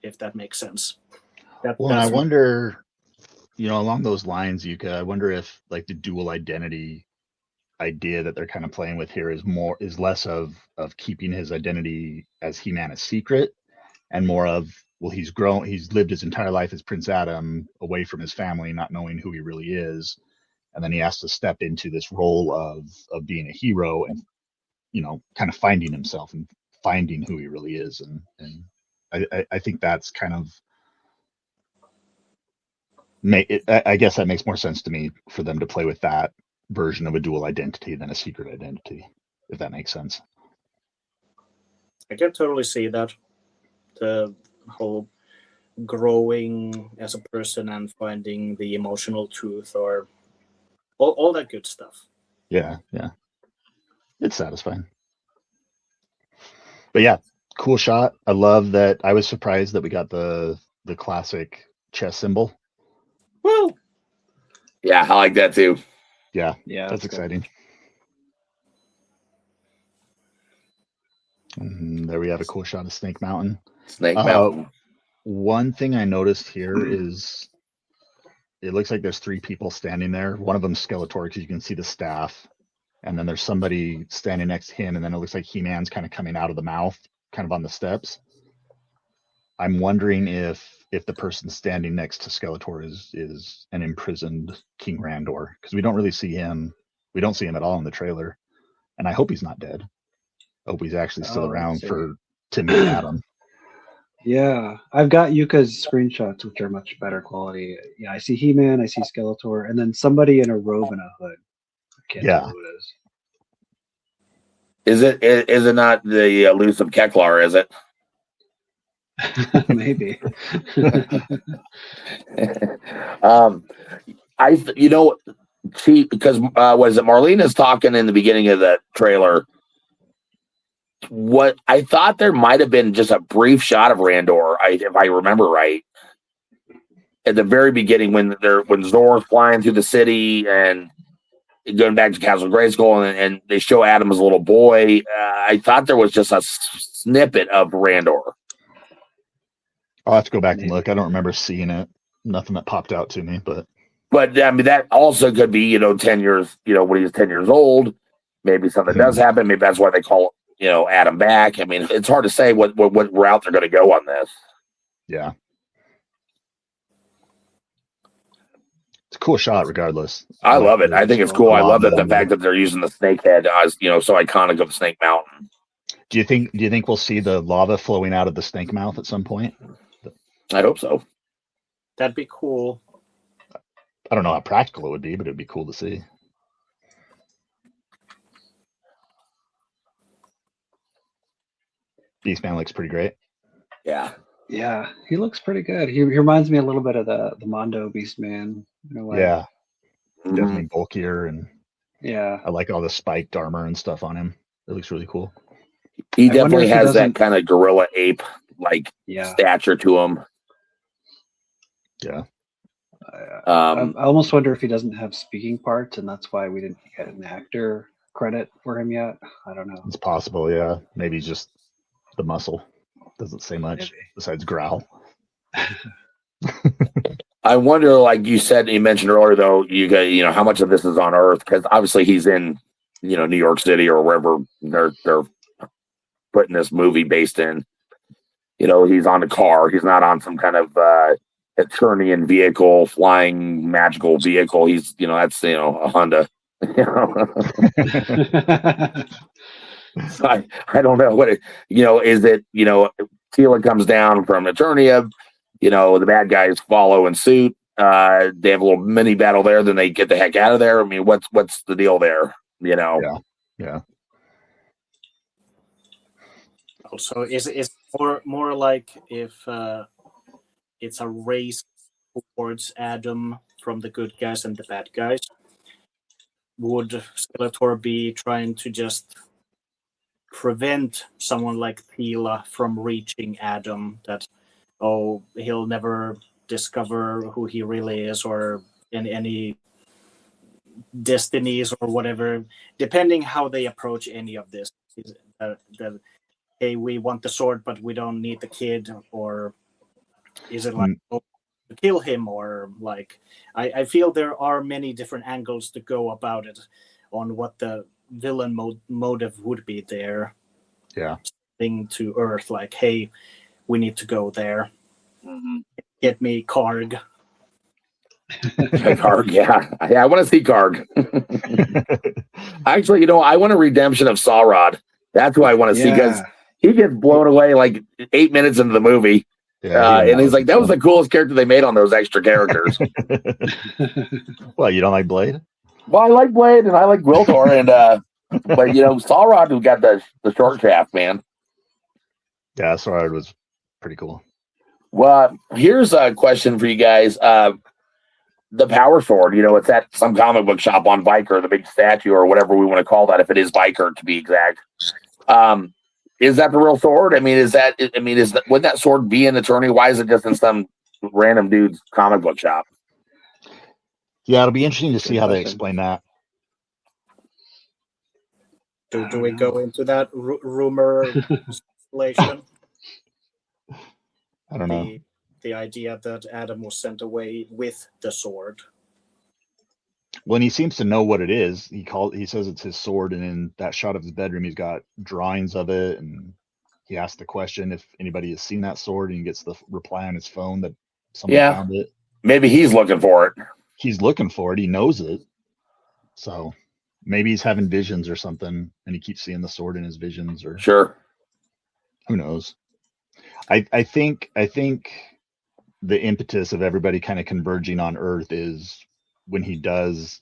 if that makes sense. I wonder, along those lines, I wonder if like the dual identity idea that they're kind of playing with here is less of keeping his identity as He-Man a secret, and more of, well, he's lived his entire life as Prince Adam away from his family, not knowing who he really is, and then he has to step into this role of being a hero and kind of finding himself and finding who he really is, and I think that's kind of I guess that makes more sense to me for them to play with that version of a dual identity than a secret identity, if that makes sense. I can totally see that. The whole growing as a person and finding the emotional truth, or all that good stuff. Yeah. It's satisfying. But yeah, cool shot. I love that. I was surprised that we got the classic chess symbol. Woo! Yeah, I like that too. Yeah, that's exciting. There we have a cool shot of Snake Mountain. Snake Mountain. One thing I noticed here is it looks like there's 3 people standing there. One of them's Skeletor, because you can see the staff. And then there's somebody standing next to him, and then it looks like He-Man's kind of coming out of the mouth, kind of on the steps. I'm wondering if the person standing next to Skeletor is an imprisoned King Randor, because we don't really see him. We don't see him at all in the trailer, and I hope he's not dead. I hope he's actually still around to meet Adam. Yeah, I've got Yuka's screenshots, which are much better quality. Yeah, I see He-Man, I see Skeletor, and then somebody in a robe and a hood. I can't tell who it is. Is it not the elusive Keklar, is it? Maybe. Because was it Marlena's talking in the beginning of the trailer? What I thought there might have been just a brief shot of Randor, if I remember right, at the very beginning when Zor's flying through the city and going back to Castle Grayskull, and they show Adam as a little boy. I thought there was just a snippet of Randor. I'll have to go back and look. I don't remember seeing it. Nothing that popped out to me, but I mean, that also could be 10 years. When he was 10 years old, maybe something does happen. Maybe that's why they call Adam back. I mean, it's hard to say what route they're going to go on this. Yeah. It's a cool shot, regardless. I love it. I think it's cool. I love the fact that they're using the snake head as so iconic of Snake Mountain. Do you think we'll see the lava flowing out of the snake mouth at some point? I hope so. That'd be cool. I don't know how practical it would be, but it'd be cool to see. Beastman looks pretty great. Yeah. Yeah, he looks pretty good. He reminds me a little bit of the Mondo Beastman. Yeah. Definitely bulkier, and yeah, I like all the spiked armor and stuff on him. It looks really cool. He definitely has that kind of gorilla ape stature to him. Yeah. I almost wonder if he doesn't have speaking parts, and that's why we didn't get an actor credit for him yet. I don't know. It's possible, yeah. Maybe just the muscle. Doesn't say much besides growl. I wonder, like you mentioned earlier, though, you got, how much of this is on Earth? Because obviously he's in, New York City or wherever they're putting this movie based in. He's on a car. He's not on some kind of Eternian vehicle, flying magical vehicle. He's, that's, a Honda. So I don't know what is it, Teela comes down from Eternia, the bad guys follow in suit. They have a little mini battle there, then they get the heck out of there. I mean, what's the deal there? Yeah. Also, is more like if it's a race towards Adam from the good guys and the bad guys? Would Skeletor be trying to just prevent someone like Teela from reaching Adam? That he'll never discover who he really is, or any destinies or whatever, depending how they approach any of this. Hey, we want the sword, but we don't need the kid, or is it like kill him, or like I feel there are many different angles to go about it on what the villain motive would be there. Yeah. Thing to Earth, like, hey, we need to go there. Mm-hmm. Get me Karg. Karg, yeah. I want to see Karg. Actually, I want a redemption of Sawrod. That's who I want to see, because he gets blown away like 8 minutes into the movie. Yeah, and he's like, that was the coolest character they made on those extra characters. Well, you don't like Blade? Well, I like Blade and I like Gwildor, and but Sawrod who got the short shaft, man. Yeah, Sawrod was pretty cool. Well, here's a question for you guys. The Power Sword, it's at some comic book shop on Viker, the big statue, or whatever we want to call that, if it is Viker to be exact. Is that the real sword? Wouldn't that sword be in Eternia? Why is it just in some random dude's comic book shop? Yeah, it'll be interesting to see how they explain that. Do we go into that rumor speculation? I don't know. The idea that Adam was sent away with the sword. When he seems to know what it is, he says it's his sword, and in that shot of his bedroom, he's got drawings of it, and he asks the question if anybody has seen that sword, and he gets the reply on his phone that someone found it. Maybe he's looking for it. He's looking for it. He knows it. So maybe he's having visions or something, and he keeps seeing the sword in his visions, or sure. Who knows? I think the impetus of everybody kind of converging on Earth is when he does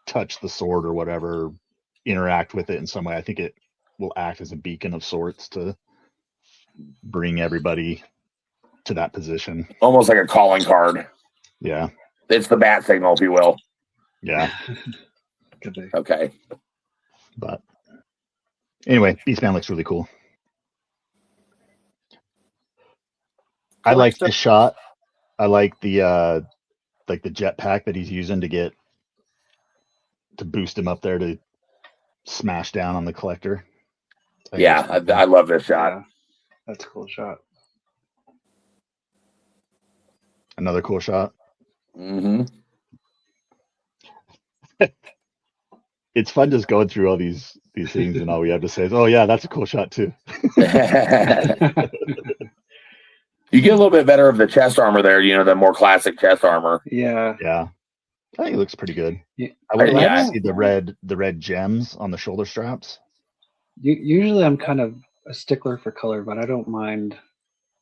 touch the sword or whatever, interact with it in some way. I think it will act as a beacon of sorts to bring everybody to that position. Almost like a calling card. Yeah. It's the bat signal, if you will. Yeah. Okay. But anyway, Beastman looks really cool. I like the shot. I like the jetpack that he's using to boost him up there to smash down on the collector. Yeah, I love this shot. Yeah, that's a cool shot. Another cool shot. Mm-hmm. It's fun just going through all these things, and all we have to say is, "Oh yeah, that's a cool shot too." You get a little bit better of the chest armor there, the more classic chest armor. Yeah. Yeah. I think it looks pretty good. Yeah. I would like to see the red gems on the shoulder straps. Usually I'm kind of a stickler for color, but I don't mind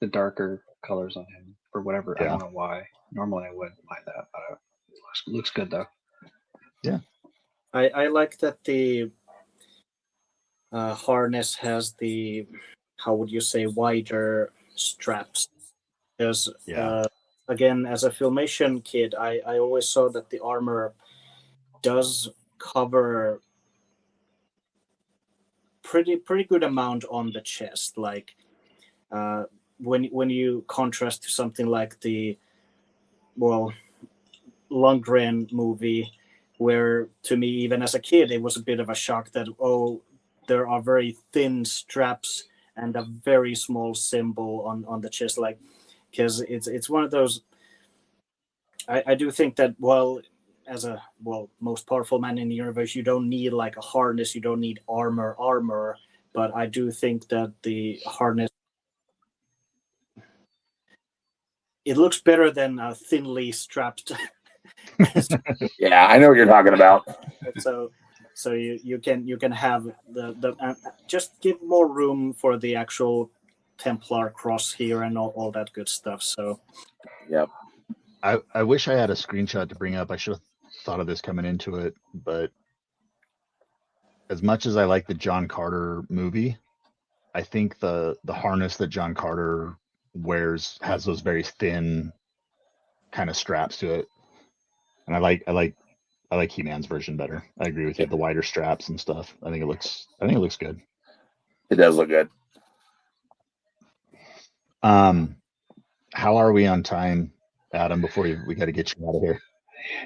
the darker colors on him for whatever. Yeah. I don't know why. Normally I wouldn't mind that, but it looks good though. Yeah. I like that the harness has the, how would you say, wider straps. Because again, as a Filmation kid, I always saw that the armor does cover pretty good amount on the chest. Like when you contrast to something like the Lundgren movie, where to me, even as a kid, it was a bit of a shock that there are very thin straps and a very small symbol on the chest, like, because it's one of those. I do think that as a most powerful man in the universe, you don't need like a harness, you don't need armor, but I do think that the harness it looks better than a thinly strapped. Yeah, I know what you're talking about. So you can have the just give more room for the actual Templar cross here and all that good stuff. So, yep. I wish I had a screenshot to bring up. I should have thought of this coming into it, but as much as I like the John Carter movie, I think the harness that John Carter wears has those very thin kind of straps to it, and I like He-Man's version better. I agree with you. The wider straps and stuff. I think it looks good. It does look good. How are we on time, Adam? Before we got to get you out of here.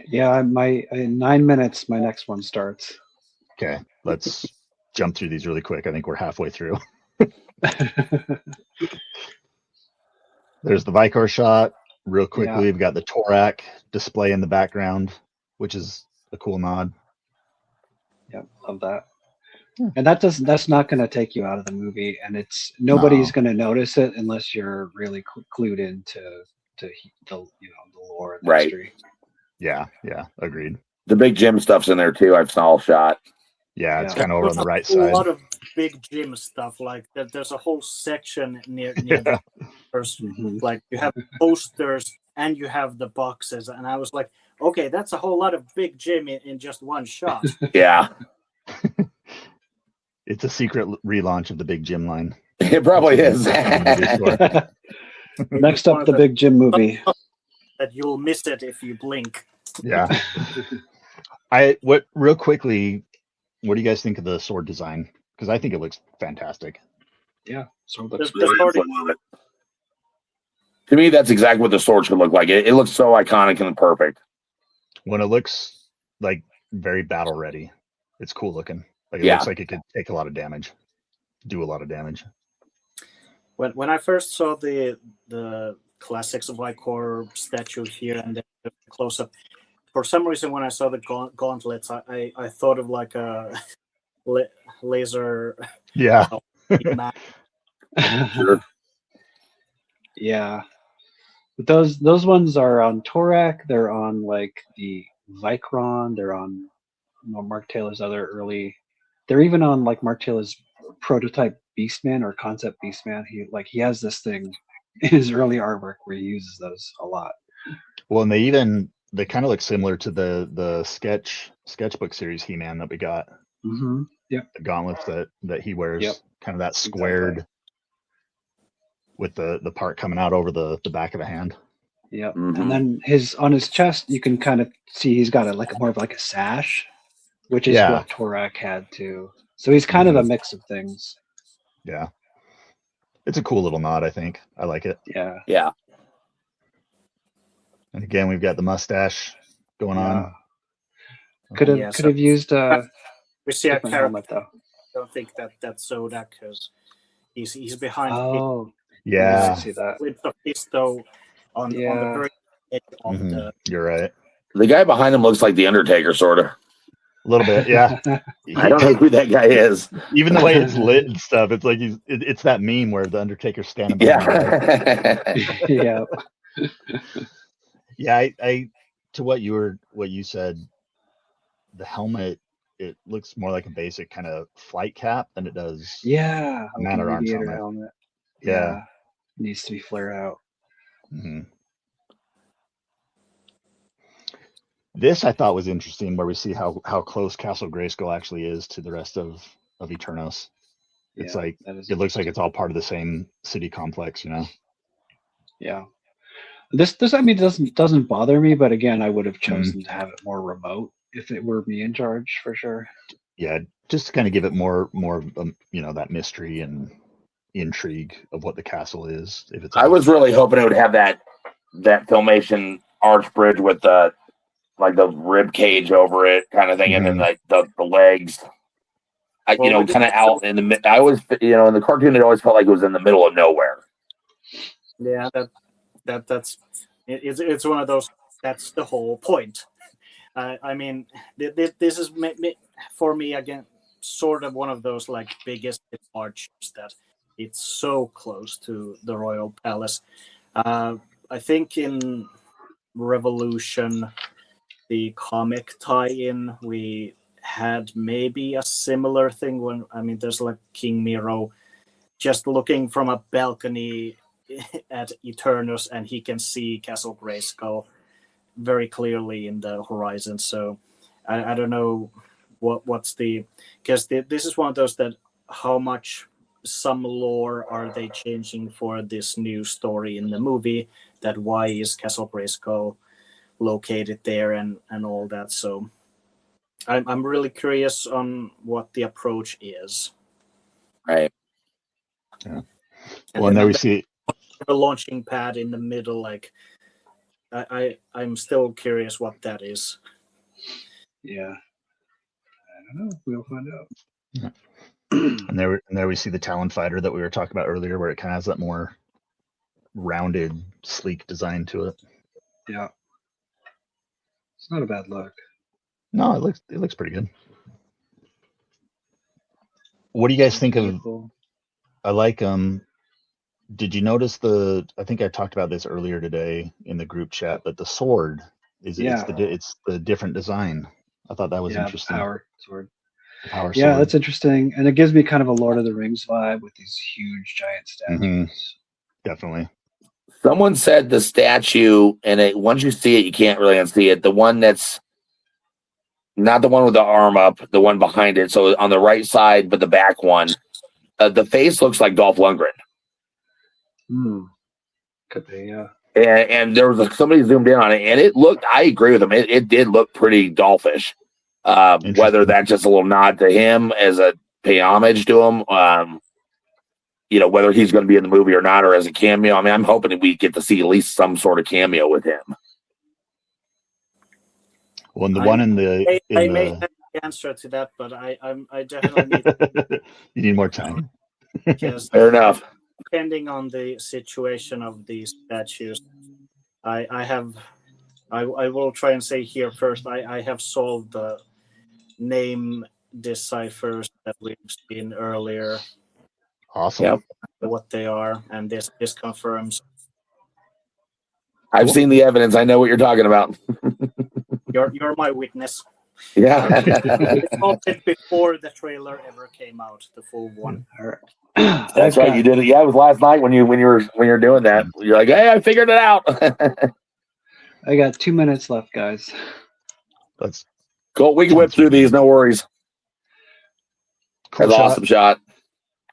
Yeah, in 9 minutes, my next one starts. Okay, let's jump through these really quick. I think we're halfway through. There's the Vicor shot. Real quickly, we've got the Torak display in the background, which is a cool nod. Yep, love that. And that's not going to take you out of the movie, and nobody's going to notice it unless you're really clued into the lore and the history. Yeah, agreed. The big Jim stuff's in there too. I've saw shot. Yeah, it's kind of over on the right side. A lot of big Jim stuff. Like there's a whole section near the first. Like you have posters and you have the boxes, and I was like, okay, that's a whole lot of big Jim in just one shot. Yeah. It's a secret relaunch of the Big Jim line. It probably is. Next up, the Big Jim movie. That you'll miss it if you blink. Yeah. Real quickly, what do you guys think of the sword design? Because I think it looks fantastic. Yeah, sword looks really good. To me, that's exactly what the sword should look like. It looks so iconic and perfect. When it looks like very battle ready, it's cool looking. Like it looks like it could take a lot of damage, do a lot of damage. When I first saw the classics of Vicor statue here and then the close up, for some reason when I saw the gauntlets, I thought of like a laser. Yeah. Sure. Yeah. But those ones are on Torak. They're on like the Vicron. They're on Mark Taylor's other early. They're even on like Mark Taylor's prototype Beastman or concept Beastman. He has this thing in his early artwork where he uses those a lot. Well, and they kind of look similar to the sketchbook series He-Man that we got. Mm-hmm. Yep. The gauntlets that he wears, kind of that squared with the part coming out over the back of the hand. Yep. And then on his chest, you can kind of see he's got more of like a sash, which is what Torak had too. So he's kind of a mix of things. Yeah. It's a cool little nod, I think. I like it. Yeah. Yeah. And again, we've got the mustache going on. Could have used we see a character helmet though. I don't think that's Zodak because he's behind. Oh, yeah. I see that. With the Fisto on the very edge of the. You're right. The guy behind him looks like the Undertaker, sort of. A little bit, yeah. I don't know who that guy is. Even the way it's lit and stuff, it's like it's that meme where the Undertaker's standing behind Yeah. Yeah, I to what you said, the helmet, it looks more like a basic kind of flight cap than it does man at arms helmet. Yeah. Needs to be flared out. Mm-hmm. This I thought was interesting, where we see how close Castle Grayskull actually is to the rest of Eternos. It's like it looks like it's all part of the same city complex, Yeah. This doesn't bother me, but again, I would have chosen to have it more remote if it were me in charge for sure. Yeah, just to kind of give it more that mystery and intrigue of what the castle is. If it's, I was really hoping it would have that Filmation arch bridge with the rib cage over it, kind of thing, and then the legs. Kind of out in the. I always, in the cartoon, it always felt like it was in the middle of nowhere. Yeah, that's it's one of those. That's the whole point. I mean, this is for me again, sort of one of those like biggest arches that it's so close to the royal palace. I think in Revolution, the comic tie-in, we had maybe a similar thing when, I mean, there's like King Miro just looking from a balcony at Eternus, and he can see Castle Grayskull very clearly in the horizon. So I don't know what's the, because this is one of those that how much some lore are they changing for this new story in the movie, that why is Castle Grayskull located there and all that. So I'm really curious on what the approach is. Right. Yeah. Well, and there we see the launching pad in the middle. Like, I'm still curious what that is. Yeah. I don't know. We'll find out. Yeah. And there we see the Talon Fighter that we were talking about earlier, where it kind of has that more rounded, sleek design to it. Yeah. It's not a bad look. No, it looks pretty good. What do you guys think of? I like did you notice I think I talked about this earlier today in the group chat, but the sword it's the different design. I thought that was interesting. Power sword. Power yeah, sword. That's interesting, and it gives me kind of a Lord of the Rings vibe with these huge giant statues. Mm-hmm. Definitely. Someone said the statue, and once you see it, you can't really unsee it. The one that's not the one with the arm up, the one behind it. So on the right side, but the back one, the face looks like Dolph Lundgren. Could be, yeah. And there was somebody zoomed in on it, and it looked. I agree with him. It did look pretty Dolphish. Whether that's just a little nod to him as a pay homage to him, whether he's going to be in the movie or not, or as a cameo. I mean, I'm hoping that we get to see at least some sort of cameo with him. Well, and the one in the I may have the answer to that, but I definitely need. You need more time. Yes, fair enough. Depending on the situation of these statues, I will try and say here first. I have solved the name deciphers that we've seen earlier. Awesome. Yep. What they are, and this confirms. I've seen the evidence. I know what you're talking about. You're my witness. Yeah. It's all before the trailer ever came out, the full one. That's right. You did it. Yeah, it was last night when you were doing that. You're like, hey, I figured it out. I got 2 minutes left, guys. Let's go. We can whip through these. No worries. Cool That's an awesome shot.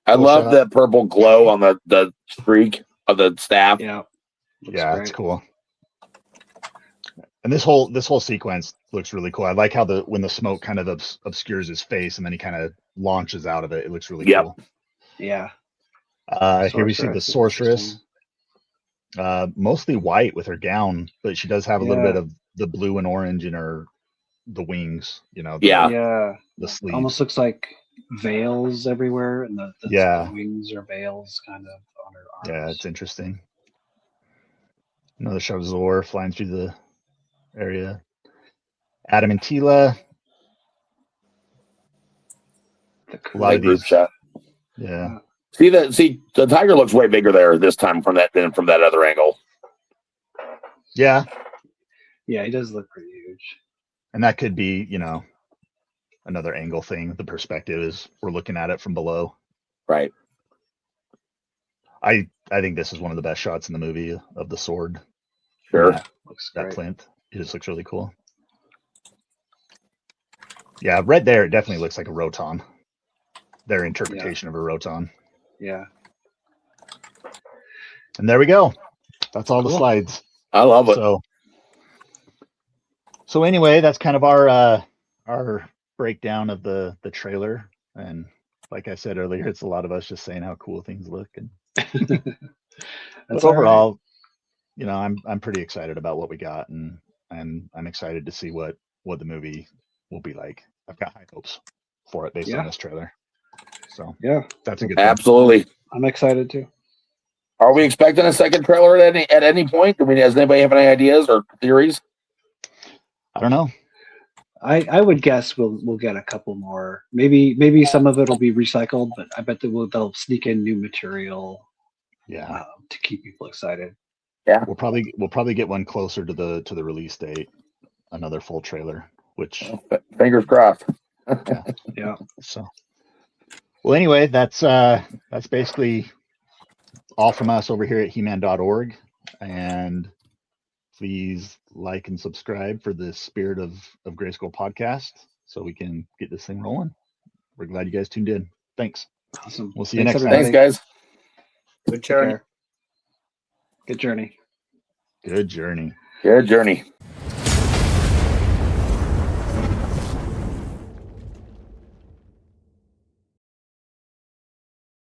I love the purple glow on the streak of the staff. Yeah. Yeah, it's cool. And this whole sequence looks really cool. I like how when the smoke kind of obscures his face and then he kind of launches out of it. It looks really cool. Yeah. Here we see the sorceress, mostly white with her gown, but she does have a little bit of the blue and orange in the wings. The sleeves. Almost looks like veils everywhere, and the wings are veils kind of on her arms. Yeah, it's interesting. Another shot of Zor flying through the area. Adam and Teela. A lot of group shot. Yeah. See the tiger looks way bigger there this time than from that other angle. Yeah. Yeah, he does look pretty huge. And that could be, another angle thing. The perspective is we're looking at it from below. Right. I think this is one of the best shots in the movie of the sword. Sure. That plinth. It just looks really cool. Yeah, right there, it definitely looks like a Roton. Their interpretation of a Roton. Yeah. And there we go. That's all the slides. I love it. So anyway, that's kind of our breakdown of the trailer. And like I said earlier, it's a lot of us just saying how cool things look. And but overall, I'm pretty excited about what we got, and I'm excited to see what the movie will be like. I've got high hopes for it based on this trailer. So that's a good thing. Absolutely. I'm excited too. Are we expecting a second trailer at any point? I mean, does anybody have any ideas or theories? I don't know. I would guess we'll get a couple more. Maybe some of it will be recycled, but I bet they'll sneak in new material. Yeah. To keep people excited. Yeah. We'll probably get one closer to the release date, another full trailer, which fingers crossed. Yeah. So, well, anyway, that's basically all from us over here at He-Man.org, and please like and subscribe for the Spirit of Grayskull podcast, so we can get this thing rolling. We're glad you guys tuned in. Thanks. Awesome. We'll see you Thanks, next everybody. Thanks, guys. Good journey. Good journey. Good journey. Good journey.